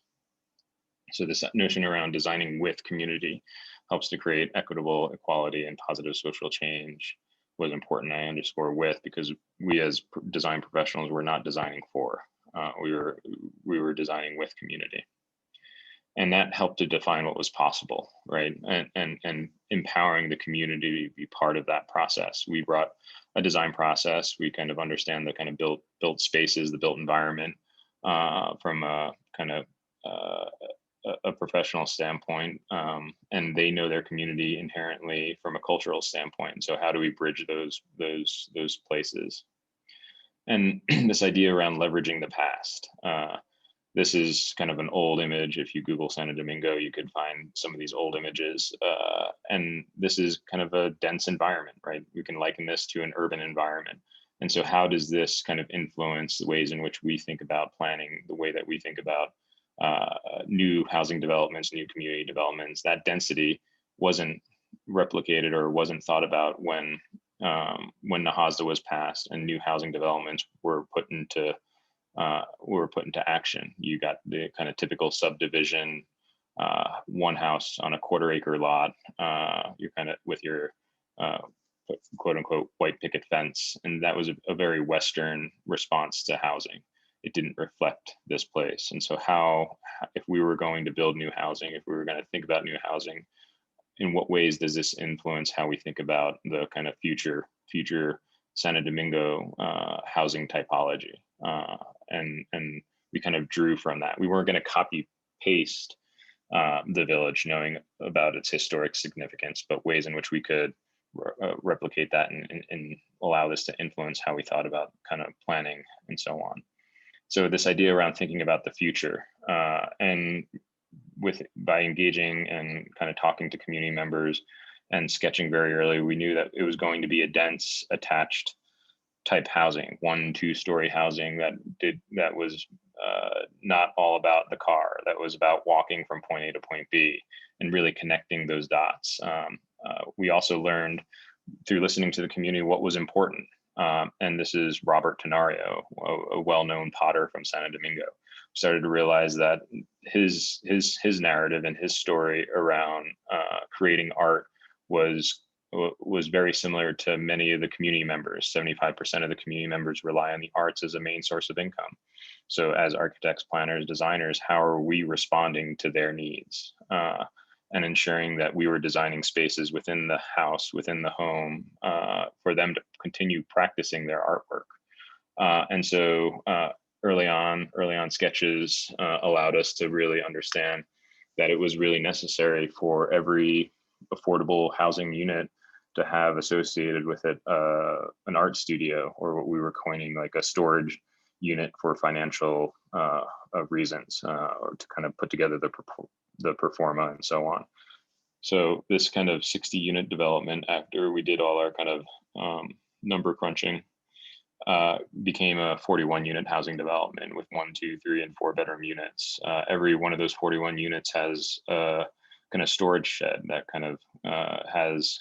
So this notion around designing with community helps to create equitable equality and positive social change was important. I underscore with, because we as design professionals were not designing for. We were designing with community, and that helped to define what was possible, right? And empowering the community to be part of that process. We brought a design process. We kind of understand the kind of built spaces, the built environment from a kind of a professional standpoint, and they know their community inherently from a cultural standpoint. So how do we bridge those places? And this idea around leveraging the past. This is kind of an old image. If you Google Santo Domingo, you could find some of these old images. And this is kind of a dense environment, right? We can liken this to an urban environment. And so how does this kind of influence the ways in which we think about planning, the way that we think about new housing developments, new community developments? That density wasn't replicated or wasn't thought about when NAHASDA was passed and new housing developments were put into action. You got the kind of typical subdivision, one house on a quarter-acre lot. You're kind of with your quote unquote white picket fence, and that was a very Western response to housing. It didn't reflect this place. And so if we were going to build new housing, if we were going to think about new housing, in what ways does this influence how we think about the kind of future Santo Domingo housing typology? And we kind of drew from that. We weren't going to copy paste the village, knowing about its historic significance, but ways in which we could replicate that and allow this to influence how we thought about kind of planning and so on. So this idea around thinking about the future and by engaging and kind of talking to community members and sketching very early, we knew that it was going to be a dense attached type housing, 1-2 story housing that was not all about the car, that was about walking from point A to point B and really connecting those dots. We also learned through listening to the community what was important. And this is Robert Tenario, a well-known potter from Santo Domingo. Started to realize that his narrative and his story around creating art was very similar to many of the community members. 75% of the community members rely on the arts as a main source of income. So as architects, planners, designers, how are we responding to their needs? And ensuring that we were designing spaces within the house, within the home, for them to continue practicing their artwork. And so early on sketches allowed us to really understand that it was really necessary for every affordable housing unit to have associated with it an art studio, or what we were coining like a storage unit for financial reasons, or to kind of put together the performa and so on. So this kind of 60 unit development, after we did all our kind of number crunching, became a 41 unit housing development with 1, 2, 3, and 4 bedroom units. Every one of those 41 units has a kind of storage shed that kind of has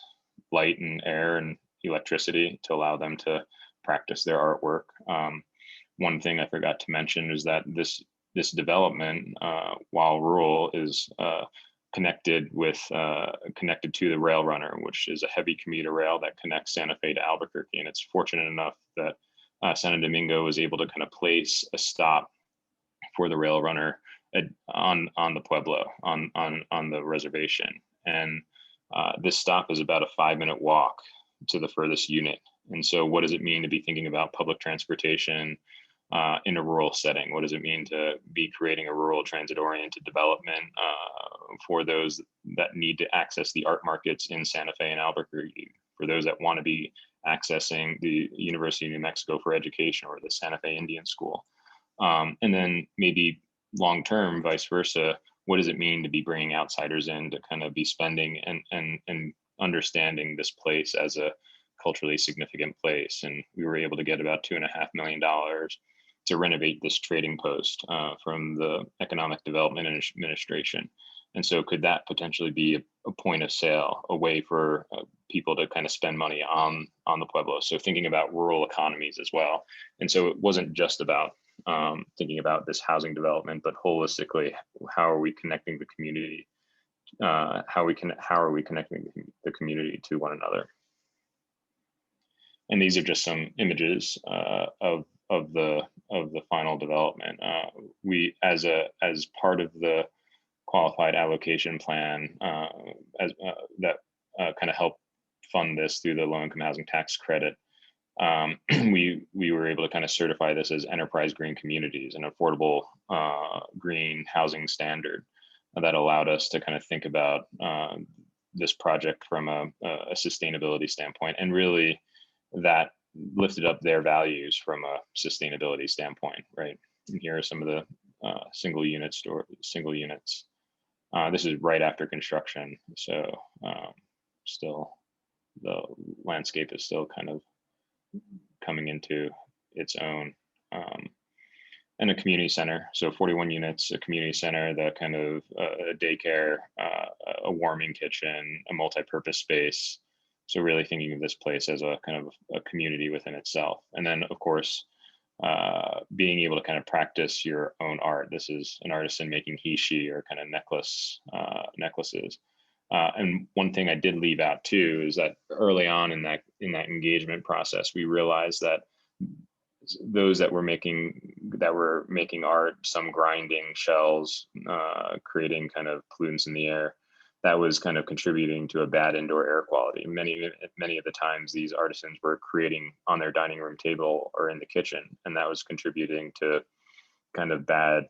light and air and electricity to allow them to practice their artwork. One thing I forgot to mention is that this development, while rural, is connected to the rail runner, which is a heavy commuter rail that connects Santa Fe to Albuquerque. And it's fortunate enough that Santo Domingo was able to kind of place a stop for the rail runner on the Pueblo, on the reservation. And this stop is about a 5-minute walk to the furthest unit. And so what does it mean to be thinking about public transportation in a rural setting? What does it mean to be creating a rural transit-oriented development for those that need to access the art markets in Santa Fe and Albuquerque, for those that want to be accessing the University of New Mexico for education or the Santa Fe Indian School? And then maybe long-term, vice versa, what does it mean to be bringing outsiders in to kind of be spending and understanding this place as a culturally significant place? And we were able to get about $2.5 million to renovate this trading post from the Economic Development Administration. And so could that potentially be a point of sale, a way for people to kind of spend money on the Pueblo? So thinking about rural economies as well. And so it wasn't just about thinking about this housing development, but holistically, how are we connecting the community? How are we connecting the community to one another? And these are just some images of the final development. We, as part of the qualified allocation plan, that kind of helped fund this through the low-income housing tax credit, we were able to kind of certify this as enterprise green communities, an affordable green housing standard that allowed us to kind of think about this project from a sustainability standpoint, and really that lifted up their values from a sustainability standpoint, right? And here are some of the single units. This is right after construction, so still the landscape is still kind of coming into its own. And a community center, so 41 units, a community center, that kind of a daycare, a warming kitchen, a multi-purpose space. So really thinking of this place as a kind of a community within itself. And then of course, being able to kind of practice your own art. This is an artisan making he/she or kind of necklaces. And one thing I did leave out too is that early on in that engagement process, we realized that those that were making art, some grinding shells, creating kind of pollutants in the air, that was kind of contributing to a bad indoor air quality. Many of the times these artisans were creating on their dining room table or in the kitchen, and that was contributing to kind of bad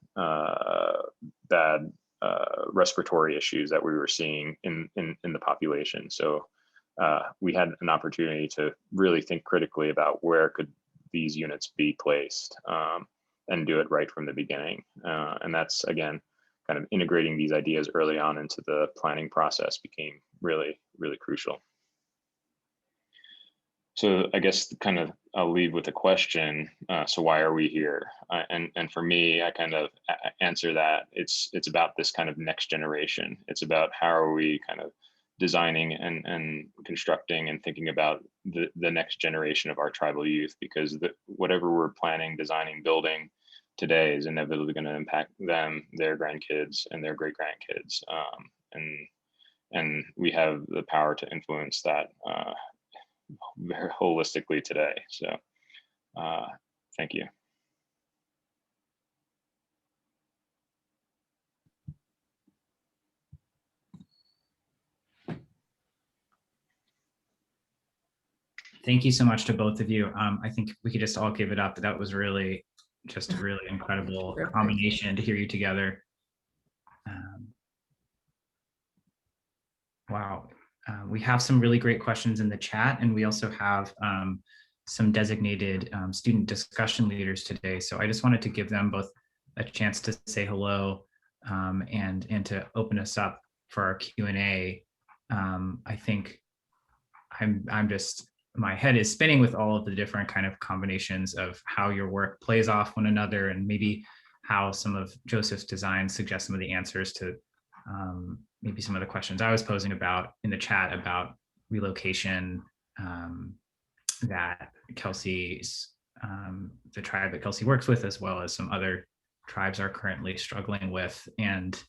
respiratory issues that we were seeing in the population. So we had an opportunity to really think critically about where could these units be placed, and do it right from the beginning. And that's, again, kind of integrating these ideas early on into the planning process became really, really crucial. So I guess kind of I'll leave with a question. So why are we here? And for me, I kind of answer that it's about this kind of next generation. It's about how are we kind of designing and constructing and thinking about the next generation of our tribal youth, because whatever we're planning, designing, building today is inevitably going to impact them, their grandkids, and their great grandkids. And we have the power to influence that very holistically today. So thank you. Thank you so much to both of you. I think we could just all give it up. That was really just a really incredible combination to hear you together. Wow. We have some really great questions in the chat, and we also have some designated student discussion leaders today. So I just wanted to give them both a chance to say hello and to open us up for our Q&A. I think I'm just, my head is spinning with all of the different kind of combinations of how your work plays off one another, and maybe how some of Joseph's designs suggest some of the answers to maybe some of the questions I was posing about in the chat about relocation that Kelsey's, the tribe that Kelsey works with, as well as some other tribes are currently struggling with. And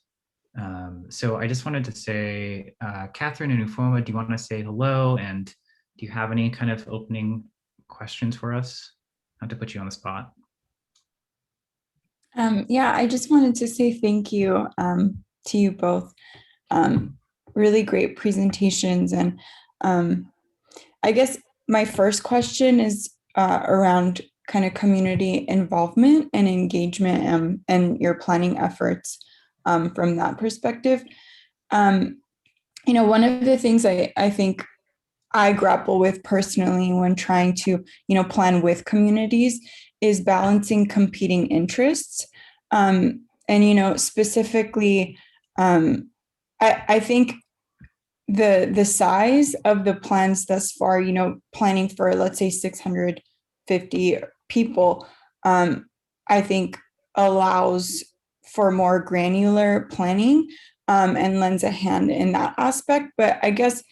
so I just wanted to say, Catherine and Ufoma, do you want to say hello? And do you have any kind of opening questions for us? Not to put you on the spot. Yeah, I just wanted to say thank you to you both. Really great presentations. And I guess my first question is around kind of community involvement and engagement and your planning efforts from that perspective. One of the things I think I grapple with personally when trying to, plan with communities is balancing competing interests. And, specifically, I think the size of the plans thus far, planning for, let's say, 650 people, I think allows for more granular planning and lends a hand in that aspect. But I guess,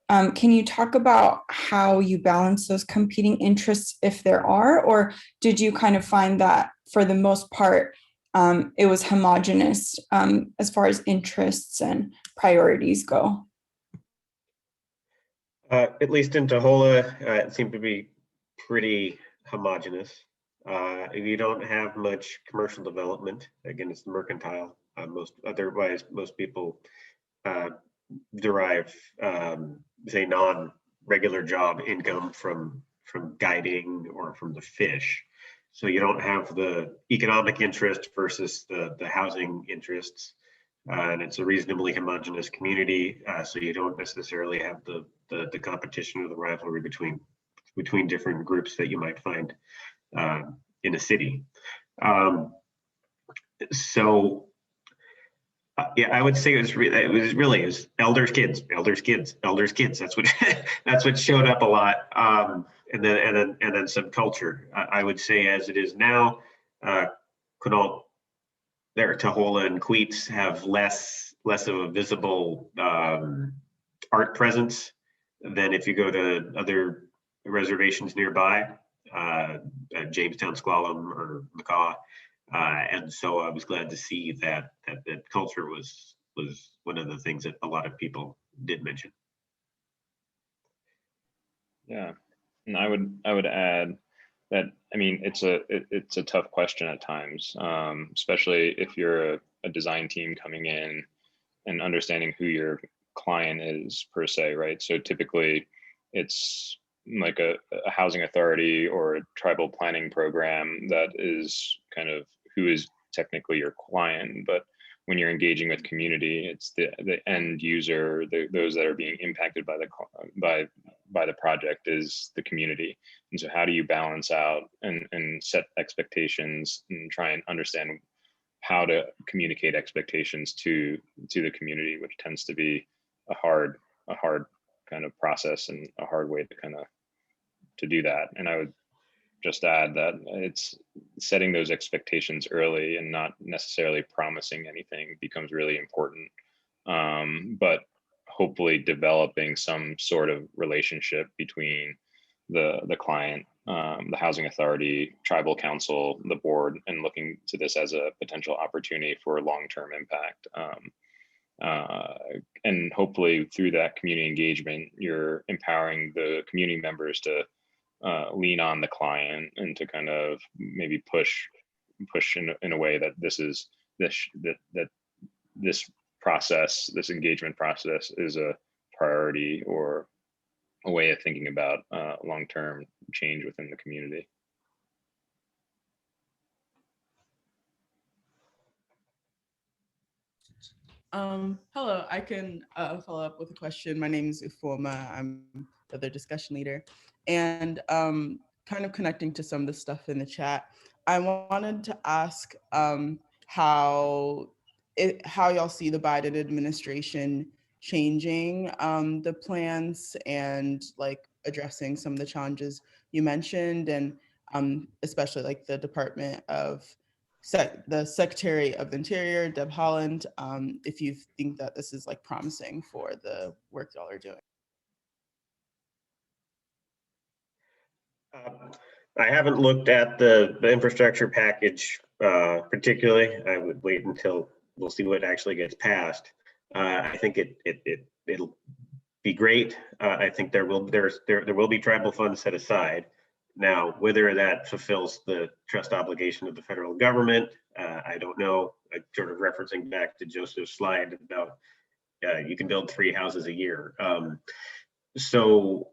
can you talk about how you balance those competing interests, if there are, or did you kind of find that for the most part, it was homogenous as far as interests and priorities go? At least in Taholah, it seemed to be pretty homogenous. You don't have much commercial development. Again, it's mercantile. Most people derive, say, non-regular job income from guiding or from the fish. So you don't have the economic interest versus the housing interests. And it's a reasonably homogeneous community, so you don't necessarily have the competition or the rivalry between different groups that you might find in a city. Yeah, I would say it was really elders, kids. That's what that's what showed up a lot, and then some culture. I would say, as it is now, Quinault, Taholah and Queets have less of a visible art presence than if you go to other reservations nearby, Jamestown, Squalum, or Macaw. And so I was glad to see that culture was one of the things that a lot of people did mention. Yeah, and I would add that, I mean, it's a tough question at times, especially if you're a design team coming in and understanding who your client is per se, right? So typically it's like a housing authority or a tribal planning program that is kind of who is technically your client. But when you're engaging with community, it's the end user, those that are being impacted by the project is the community. And so how do you balance out and set expectations and try and understand how to communicate expectations to the community, which tends to be a hard kind of process and a hard way to do that. And I would just add that it's setting those expectations early and not necessarily promising anything becomes really important. But hopefully developing some sort of relationship between the client, the housing authority, tribal council, the board, and looking to this as a potential opportunity for long-term impact. And hopefully through that community engagement, you're empowering the community members to lean on the client and to kind of maybe push in a way that this process, this engagement process is a priority or a way of thinking about long-term change within the community. Hello, I can follow up with a question. My name is Ufoma. I'm the other discussion leader. And kind of connecting to some of the stuff in the chat, I wanted to ask how y'all see the Biden administration changing the plans and like addressing some of the challenges you mentioned, and especially like the Department of the Secretary of the Interior, Deb Haaland, if you think that this is like promising for the work y'all are doing. I haven't looked at the infrastructure package particularly. I would wait until we'll see what actually gets passed. I think it'll be great. I think there will be tribal funds set aside. Now, whether that fulfills the trust obligation of the federal government, I don't know. Sort of referencing back to Joseph's slide about you can build 3 houses a year. So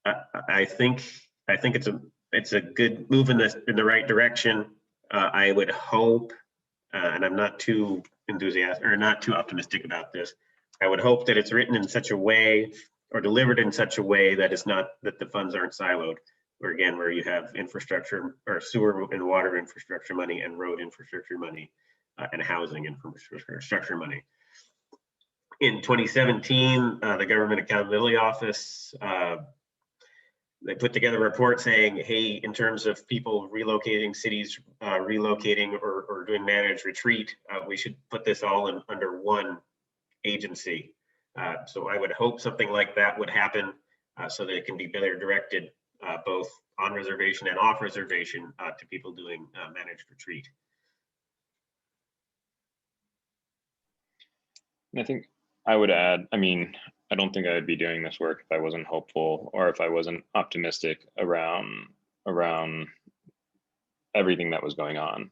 I think it's a good move in the right direction. I would hope, and I'm not too enthusiastic or not too optimistic about this. I would hope that it's written in such a way or delivered in such a way that it's not that the funds aren't siloed. Or again, where you have infrastructure or sewer and water infrastructure money and road infrastructure money and housing infrastructure money. In 2017, the Government Accountability Office, they put together a report saying, hey, in terms of people relocating, cities relocating or doing managed retreat, we should put this all under one agency. So I would hope something like that would happen so that it can be better directed both on reservation and off reservation to people doing managed retreat. I think I would add, I mean, I don't think I'd be doing this work if I wasn't hopeful or if I wasn't optimistic around everything that was going on.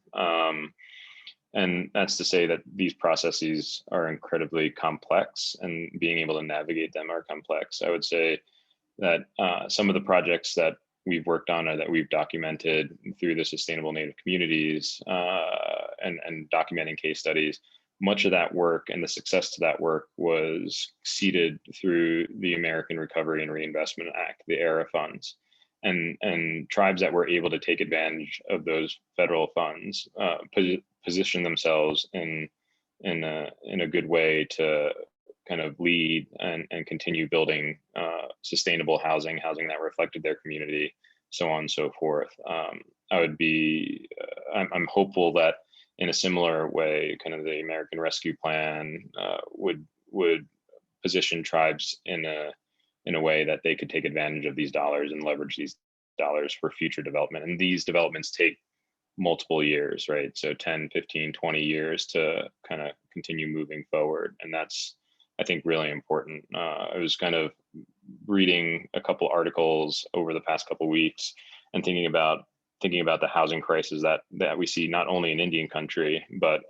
And that's to say that these processes are incredibly complex and being able to navigate them are complex. I would say that some of the projects that we've worked on or that we've documented through the Sustainable Native Communities and documenting case studies, much of that work and the success to that work was seeded through the American Recovery and Reinvestment Act, the ARRA funds. And tribes that were able to take advantage of those federal funds position themselves in a good way to kind of lead and continue building sustainable housing that reflected their community, so on and so forth. I'm hopeful that in a similar way, kind of the American Rescue Plan would position tribes in a way that they could take advantage of these dollars and leverage these dollars for future development. And these developments take multiple years, right? So 10, 15, 20 years to kind of continue moving forward. And that's, I think, really important. I was kind of reading a couple articles over the past couple weeks and thinking about the housing crisis that we see not only in Indian country, but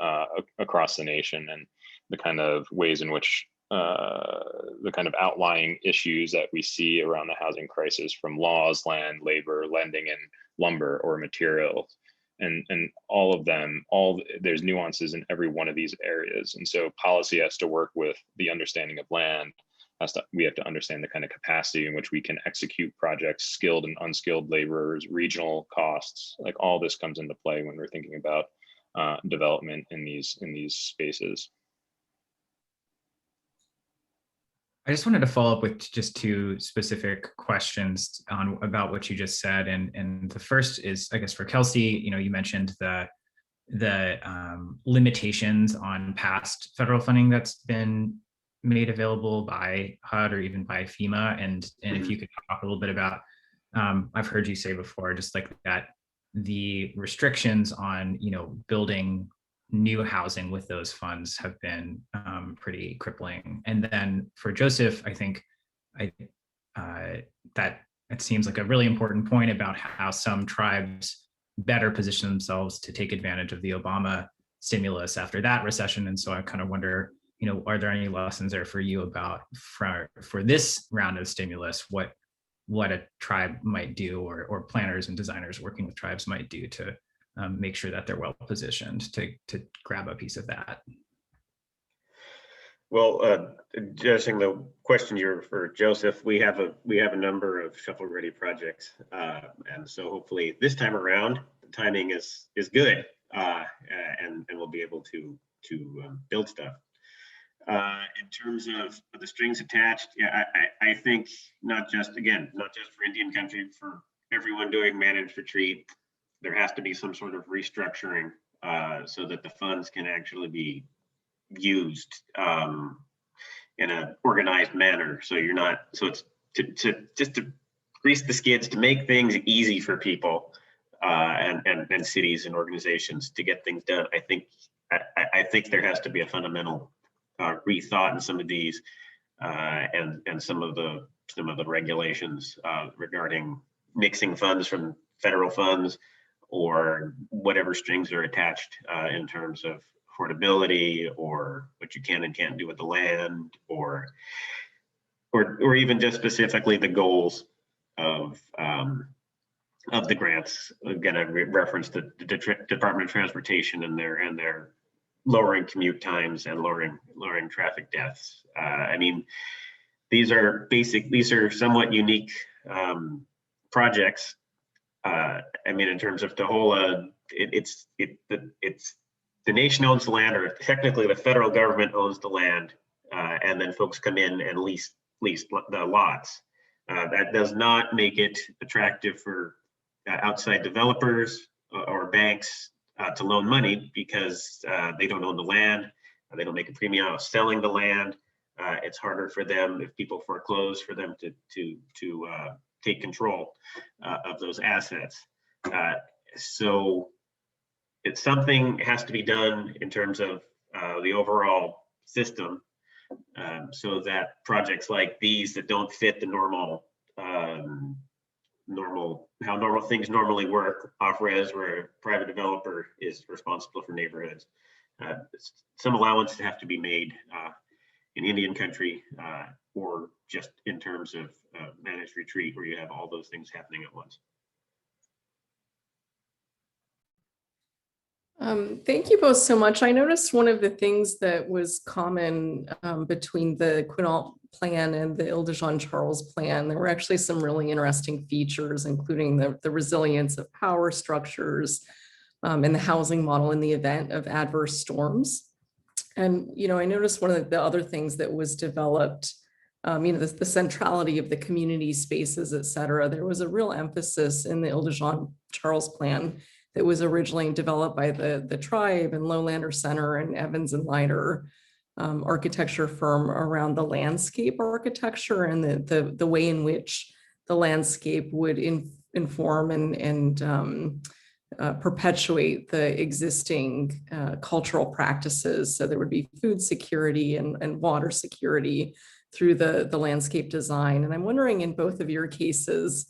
across the nation, and the kind of ways in which the kind of outlying issues that we see around the housing crisis, from laws, land, labor, lending, and lumber or materials. And all of them, there's nuances in every one of these areas. And so policy has to work with the understanding of land. We have to understand the kind of capacity in which we can execute projects, skilled and unskilled laborers, regional costs, like all this comes into play when we're thinking about development in these spaces. I just wanted to follow up with just 2 specific questions about what you just said. And the first is, I guess, for Kelsey. You mentioned the limitations on past federal funding that's been made available by HUD or even by FEMA. And if you could talk a little bit about, I've heard you say before, just like that, the restrictions on, building new housing with those funds have been pretty crippling. And then for Joseph, I think that it seems like a really important point about how some tribes better position themselves to take advantage of the Obama stimulus after that recession. And so I kind of wonder, are there any lessons there for you about for this round of stimulus, what a tribe might do, or planners and designers working with tribes might do to make sure that they're well positioned to grab a piece of that? Well, addressing the question here for Joseph, we have a number of shovel-ready projects, and so hopefully this time around the timing is good, and we'll be able to build stuff. In terms of the strings attached, yeah, I think not just for Indian country, for everyone doing managed retreat, there has to be some sort of restructuring so that the funds can actually be used in an organized manner. So it's just to grease the skids, to make things easy for people and cities and organizations to get things done. I think there has to be a fundamental rethought in some of these and some of the regulations regarding mixing funds from federal funds or whatever strings are attached in terms of affordability or what you can and can't do with the land, or even just specifically the goals of the grants. Again, I referenced the Department of Transportation and their lowering commute times and lowering traffic deaths. I mean, these are somewhat unique projects. I mean, in terms of Taholah, it's the nation owns the land, or technically the federal government owns the land, and then folks come in and lease the lots. That does not make it attractive for outside developers or banks to loan money, because they don't own the land. They don't make a premium out of selling the land. It's harder for them, if people foreclose, for them to take control of those assets. So something has to be done in terms of the overall system, so that projects like these that don't fit the how normal things normally work, off-res, where a private developer is responsible for neighborhoods. Some allowance have to be made in Indian country, or just in terms of managed retreat, where you have all those things happening at once. Thank you both so much. I noticed one of the things that was common between the Quinault plan and the Ile-de-Jean-Charles plan, there were actually some really interesting features, including the resilience of power structures and the housing model in the event of adverse storms. And, I noticed one of the other things that was developed, the centrality of the community spaces, et cetera. There was a real emphasis in the Ile-de-Jean-Charles plan that was originally developed by the tribe and Lowlander Center and Evans and Leiter architecture firm around the landscape architecture and the way in which the landscape would inform and perpetuate the existing cultural practices. So there would be food security and water security through the landscape design. And I'm wondering, in both of your cases,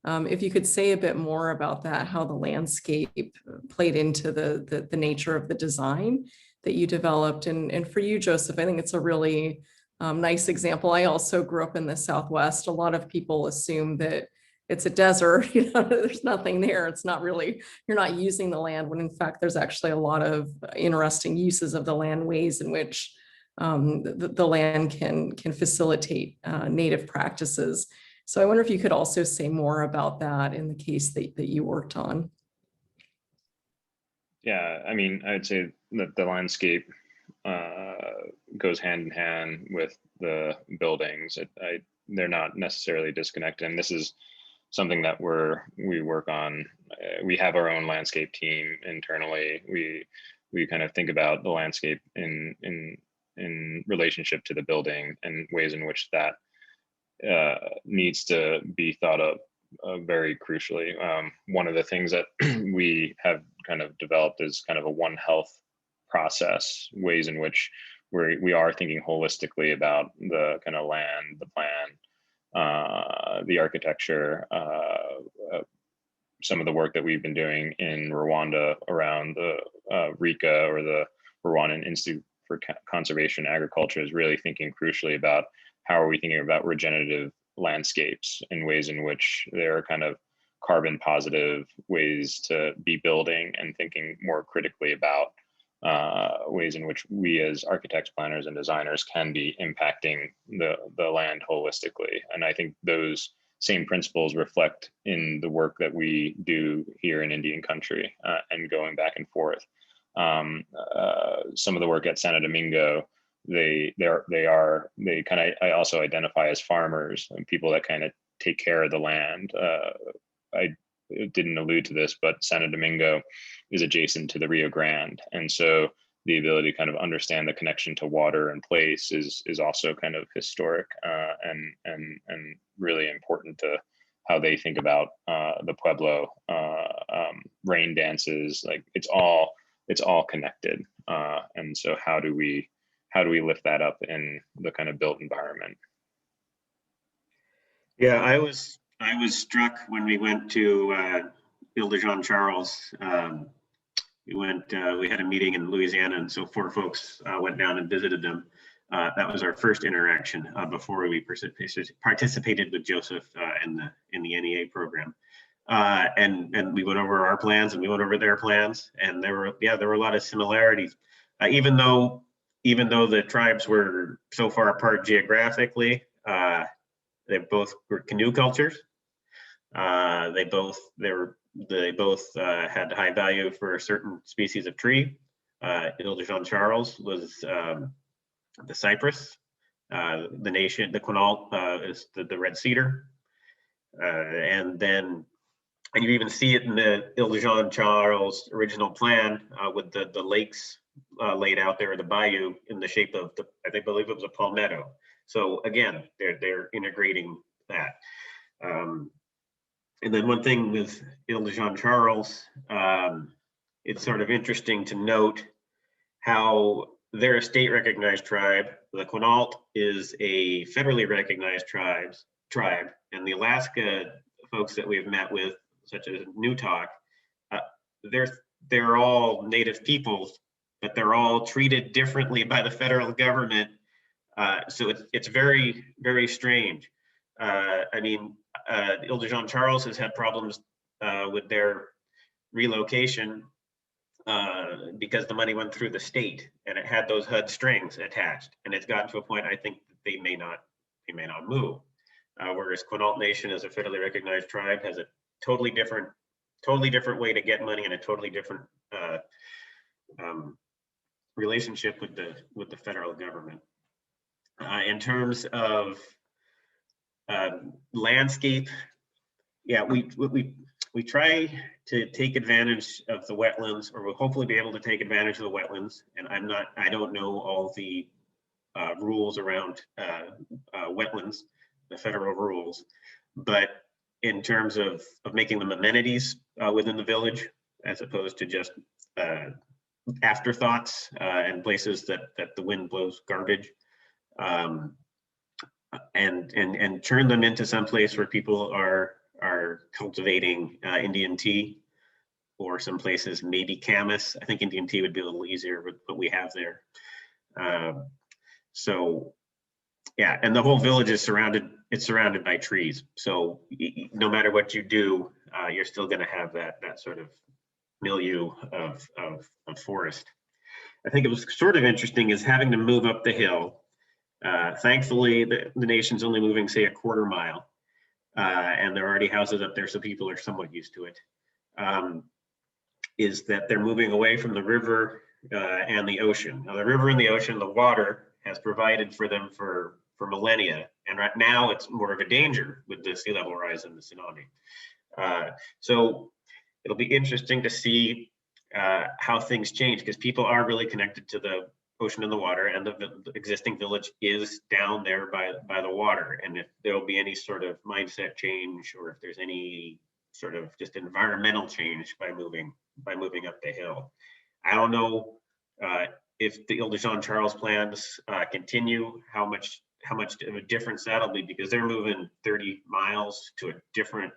if you could say a bit more about that, how the landscape played into the nature of the design that you developed. And for you, Joseph, I think it's a really nice example. I also grew up in the Southwest. A lot of people assume that it's a desert, there's nothing there. It's not really, you're not using the land, when in fact, there's actually a lot of interesting uses of the land, ways in which the land can facilitate native practices. So I wonder if you could also say more about that in the case that you worked on. Yeah, I mean, I'd say that the landscape goes hand in hand with the buildings. They're not necessarily disconnected. And this is something that we work on. We have our own landscape team internally. We kind of think about the landscape in relationship to the building and ways in which that needs to be thought of very crucially. One of the things that we have kind of developed is kind of a One Health process, ways in which we are thinking holistically about the kind of land, the plan, the architecture, some of the work that we've been doing in Rwanda around the RICA, or the Rwandan Institute for Conservation Agriculture, is really thinking crucially about how are we thinking about regenerative landscapes in ways in which they're kind of carbon positive ways to be building, and thinking more critically about ways in which we as architects, planners, and designers can be impacting the land holistically. And I think those same principles reflect in the work that we do here in Indian country, and going back and forth. Some of the work at Santo Domingo, I also identify as farmers and people that kind of take care of the land. I didn't allude to this, but Santo Domingo is adjacent to the Rio Grande. And so the ability to kind of understand the connection to water and place is also kind of historic and really important to how they think about the Pueblo rain dances. Like it's all connected. And so how do we lift that up in the kind of built environment? Yeah, I was struck when we went to Ile de Jean Charles. We had a meeting in Louisiana, and so 4 folks went down and visited them. That was our first interaction before we participated with Joseph in the NEA program. And we went over our plans and we went over their plans, and there were a lot of similarities. Even though the tribes were so far apart geographically, they both were canoe cultures. They both had high value for a certain species of tree. Ile de Jean Charles was the cypress. The nation, the Quinault, is the red cedar. And you even see it in the Ile de Jean Charles original plan with the lakes laid out there, the bayou in the shape of I believe it was a palmetto. So again, they're integrating that. And then one thing with Ile de Jean Charles, it's sort of interesting to note how they're a state recognized tribe. The Quinault is a federally recognized tribe, and the Alaska folks that we've met with, such as Newtok, they're all Native peoples, but they're all treated differently by the federal government. So it's very, very strange. I mean, Ile de Jean Charles has had problems with their relocation because the money went through the state and it had those HUD strings attached, and it's gotten to a point I think that they may not move. Whereas Quinault Nation, as a federally recognized tribe, has a totally different way to get money and a totally different relationship with the federal government. In terms of landscape, yeah, we try to take advantage of the wetlands, or we'll hopefully be able to take advantage of the wetlands. And I don't know all the rules around wetlands, the federal rules, but in terms of making them amenities within the village, as opposed to just afterthoughts and places that the wind blows garbage, and turn them into some place where people are cultivating Indian tea, or some places maybe camas. I think Indian tea would be a little easier with what we have there. So yeah, and the whole village is surrounded by trees. So no matter what you do, you're still going to have that sort of milieu of forest. I think it was sort of interesting is having to move up the hill. Thankfully, the nation's only moving, say, a quarter mile, and there are already houses up there, so people are somewhat used to it. Is that they're moving away from the river and the ocean. Now, the river and the ocean, the water has provided for them for millennia, and right now it's more of a danger with the sea level rise and the tsunami. So it'll be interesting to see how things change, because people are really connected to the ocean and the water, and the existing village is down there by the water. And if there'll be any sort of mindset change, or if there's any sort of just environmental change by moving up the hill. I don't know if the Ile de Jean Charles plans continue, how much of a difference that'll be, because they're moving 30 miles to a different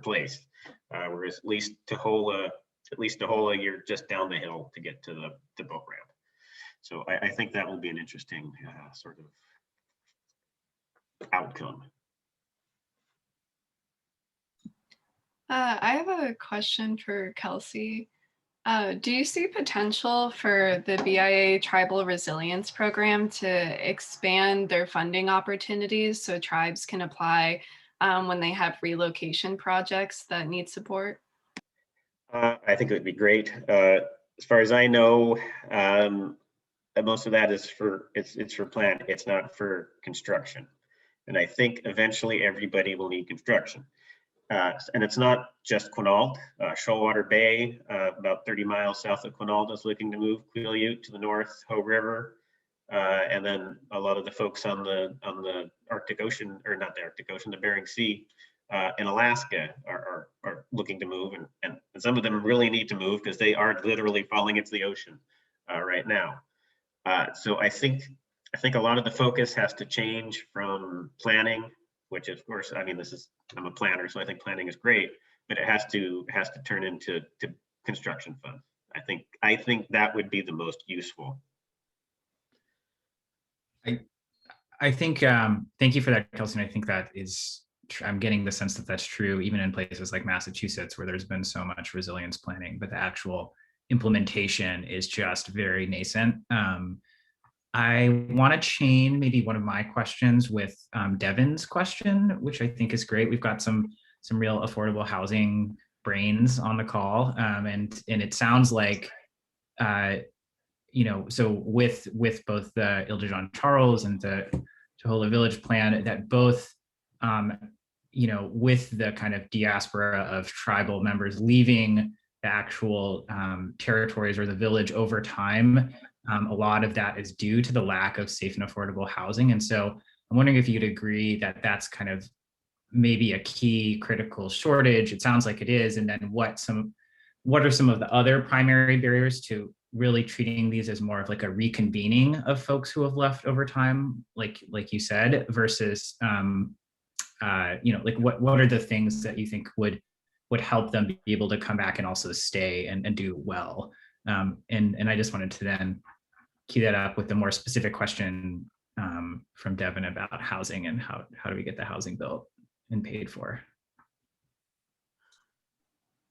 place, whereas at least Taholah, you're just down the hill to get to the boat ramp. So I think that will be an interesting sort of outcome. I have a question for Kelsey. Do you see potential for the BIA Tribal Resilience Program to expand their funding opportunities so tribes can apply when they have relocation projects that need support? I think it would be great. As far as I know, most of that is it's for plan. It's not for construction. And I think eventually everybody will need construction. And it's not just Quinault. Shoalwater Bay, about 30 miles south of Quinault, is looking to move Quinault to the north, Hoh River, and then a lot of the folks on the Arctic Ocean, or not the Arctic Ocean, the Bering Sea, in Alaska are looking to move, and some of them really need to move because they are literally falling into the ocean right now. So I think a lot of the focus has to change from planning, which of course, I mean, I'm a planner, so I think planning is great, but it has to turn into construction funds. I think that would be the most useful. I think, thank you for that, Kelsey. And I think that is, I'm getting the sense that that's true even in places like Massachusetts, where there's been so much resilience planning, but the actual implementation is just very nascent. I want to chain maybe one of my questions with Devin's question, which I think is great. We've got some real affordable housing brains on the call, and it sounds like, so with both the Ile de Jean Charles and the Taholah Village Plan, that both, with the kind of diaspora of tribal members leaving the actual territories or the village over time, a lot of that is due to the lack of safe and affordable housing. And so I'm wondering if you'd agree that that's kind of maybe a key critical shortage. It sounds like it is. And then what are some of the other primary barriers to really treating these as more of like a reconvening of folks who have left over time, like you said, versus like what are the things that you think would help them be able to come back and also stay and do well? And I just wanted to then key that up with the more specific question from Devin about housing and how do we get the housing built and paid for?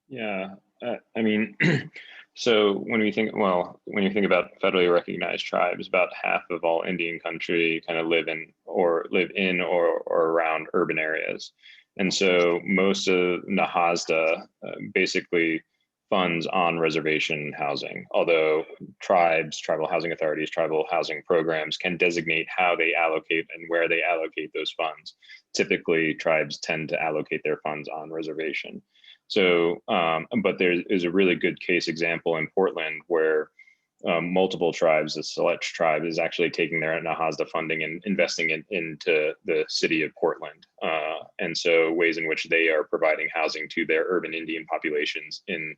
Yeah, I mean, so when you think about federally recognized tribes, about half of all Indian country kind of live in or around urban areas. And so most of Nahasda basically funds on reservation housing, although tribal housing authorities, tribal housing programs can designate how they allocate and where they allocate those funds. Typically, tribes tend to allocate their funds on reservation. So, but there is a really good case example in Portland where multiple tribes, the Selech tribe is actually taking their Nahasda funding and investing into the city of Portland. And so ways in which they are providing housing to their urban Indian populations in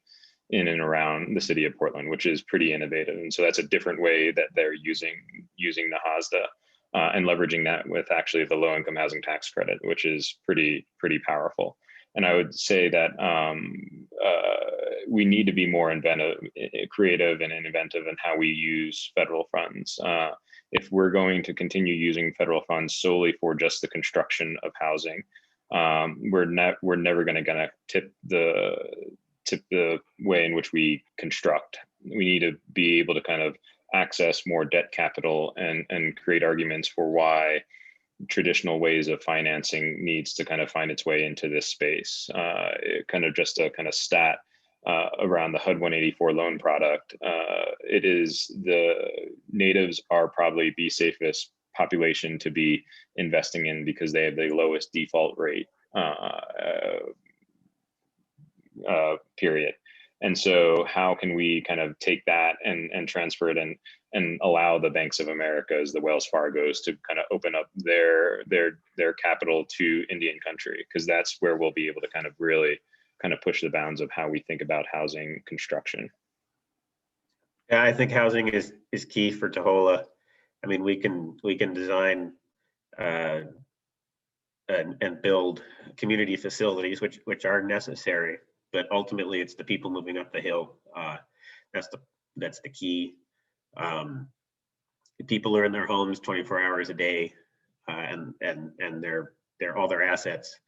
and around the city of Portland, which is pretty innovative. And so that's a different way that they're using Nahasda and leveraging that with actually the low income housing tax credit, which is pretty powerful. And I would say that we need to be more creative and inventive in how we use federal funds. If we're going to continue using federal funds solely for just the construction of housing, we're never going to tip the way in which we construct. We need to be able to kind of access more debt capital and create arguments for why traditional ways of financing needs to kind of find its way into this space. Kind of just a kind of stat around the HUD 184 loan product. It is the natives are probably the safest population to be investing in because they have the lowest default rate, period. And so how can we kind of take that and transfer it and allow the Banks of Americas, the Wells Fargos, to kind of open up their capital to Indian country, because that's where we'll be able to kind of really kind of push the bounds of how we think about housing construction. Yeah, I think housing is key for Taholah. I mean, we can design and build community facilities, which are necessary, but ultimately it's the people moving up the hill. That's the key. People are in their homes 24 hours a day, and they're all their assets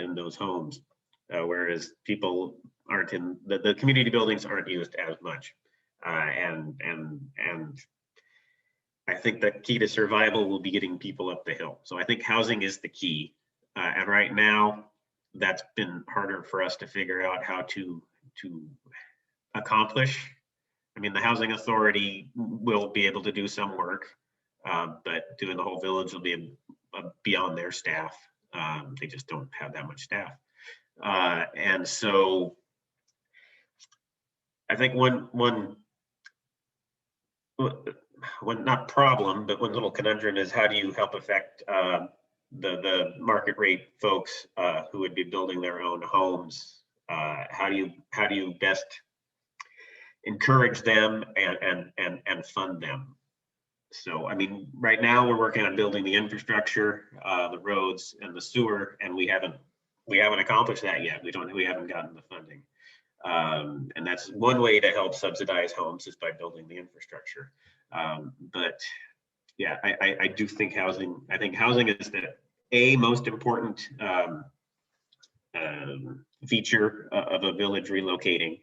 in those homes, whereas people aren't in the community buildings aren't used as much, and I think the key to survival will be getting people up the hill. So I think housing is the key, and right now that's been harder for us to figure out how to accomplish. I mean, the housing authority will be able to do some work, but doing the whole village will be beyond their staff. They just don't have that much staff. And so I think one not problem, but one little conundrum is how do you help affect the market rate folks who would be building their own homes. How do you best encourage them and fund them? So, I mean, right now we're working on building the infrastructure, the roads and the sewer, and we haven't accomplished that yet. We haven't gotten the funding. And that's one way to help subsidize homes is by building the infrastructure. But yeah, I do think housing is the most important feature of a village relocating.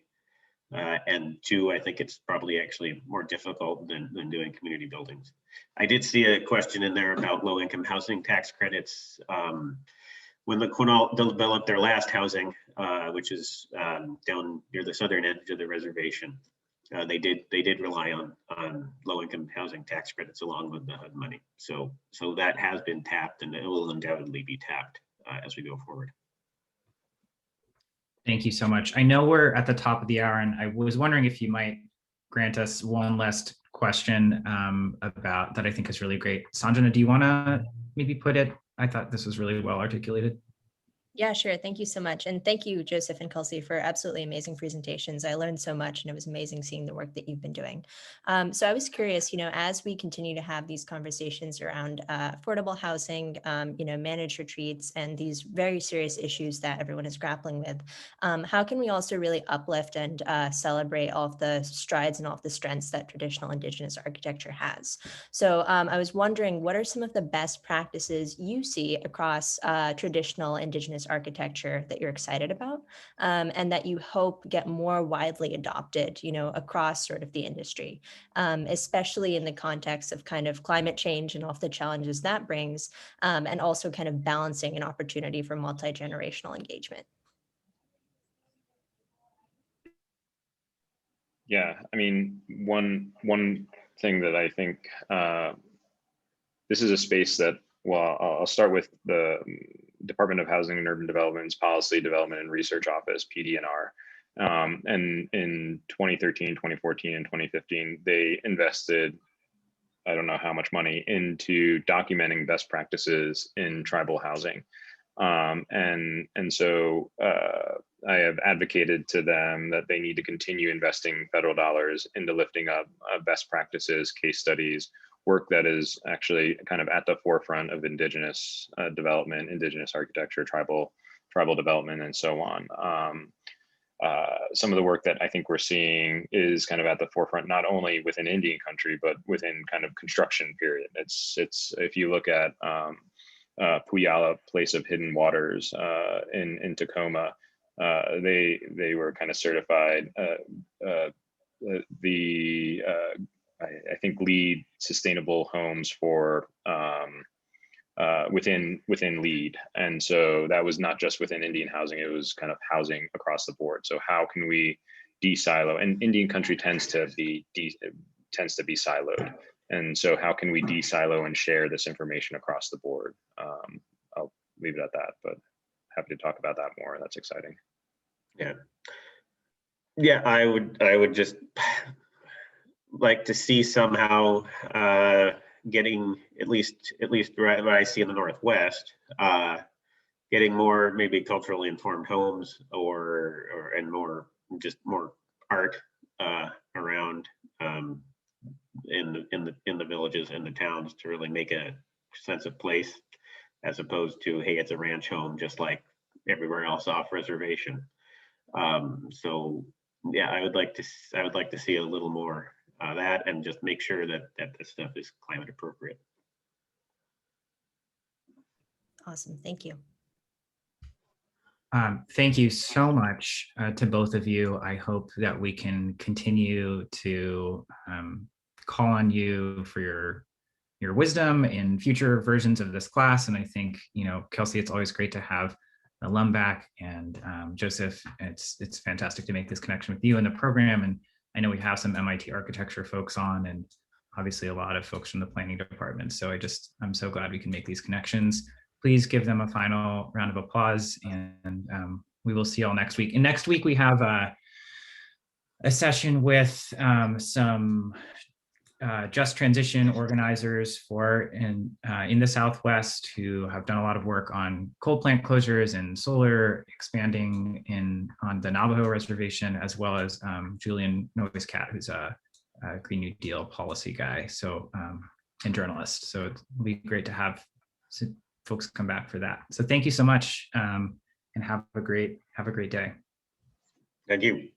And two, I think it's probably actually more difficult than doing community buildings. I did see a question in there about low-income housing tax credits. When the Quinault developed their last housing, which is down near the southern edge of the reservation, they did rely on low-income housing tax credits along with the HUD money. So that has been tapped, and it will undoubtedly be tapped as we go forward. Thank you so much. I know we're at the top of the hour, and I was wondering if you might grant us one last question about that I think is really great. Sanjana, do you want to maybe put it? I thought this was really well articulated. Yeah, sure. Thank you so much. And thank you, Joseph and Kelsey, for absolutely amazing presentations. I learned so much, and it was amazing seeing the work that you've been doing. So I was curious, as we continue to have these conversations around affordable housing, managed retreats, and these very serious issues that everyone is grappling with, how can we also really uplift and celebrate all of the strides and all of the strengths that traditional Indigenous architecture has? So I was wondering, what are some of the best practices you see across traditional Indigenous architecture that you're excited about and that you hope get more widely adopted, across sort of the industry, especially in the context of kind of climate change and all of the challenges that brings, and also kind of balancing an opportunity for multi-generational engagement. Yeah, I mean, one thing that I think this is a space that, well, I'll start with the Department of Housing and Urban Development's Policy Development and Research Office, PDNR. And in 2013, 2014, and 2015, they invested, I don't know how much money, into documenting best practices in tribal housing. And so I have advocated to them that they need to continue investing federal dollars into lifting up best practices, case studies, work that is actually kind of at the forefront of Indigenous development, Indigenous architecture, tribal development, and so on. Some of the work that I think we're seeing is kind of at the forefront, not only within Indian country, but within kind of construction period. It's if you look at Puyallup, Place of Hidden Waters in Tacoma, they were kind of certified I think LEED sustainable homes for within LEED. And so that was not just within Indian housing, it was kind of housing across the board. So how can we de-silo? And Indian country tends to be siloed. And so how can we de-silo and share this information across the board? I'll leave it at that, but happy to talk about that more. That's exciting. Yeah, I would just like to see somehow getting at least what I see in the Northwest, getting more maybe culturally informed homes and more art around in the villages and the towns to really make a sense of place, as opposed to, hey, it's a ranch home just like everywhere else off reservation. So yeah, I would like to see a little more that, and just make sure that this stuff is climate appropriate. Awesome, thank you. Thank you so much to both of you. I hope that we can continue to call on you for your wisdom in future versions of this class. And I think, Kelsey, it's always great to have an alum back, and Joseph, it's fantastic to make this connection with you in the program. And I know we have some MIT architecture folks on, and obviously a lot of folks from the planning department. So I'm so glad we can make these connections. Please give them a final round of applause, and we will see you all next week. And next week we have a session with some just transition organizers in the Southwest who have done a lot of work on coal plant closures and solar expanding on the Navajo reservation, as well as Julian Noiscat, who's a Green New Deal policy guy, and journalist. So it'll be great to have folks come back for that. So thank you so much, and have a great day. Thank you.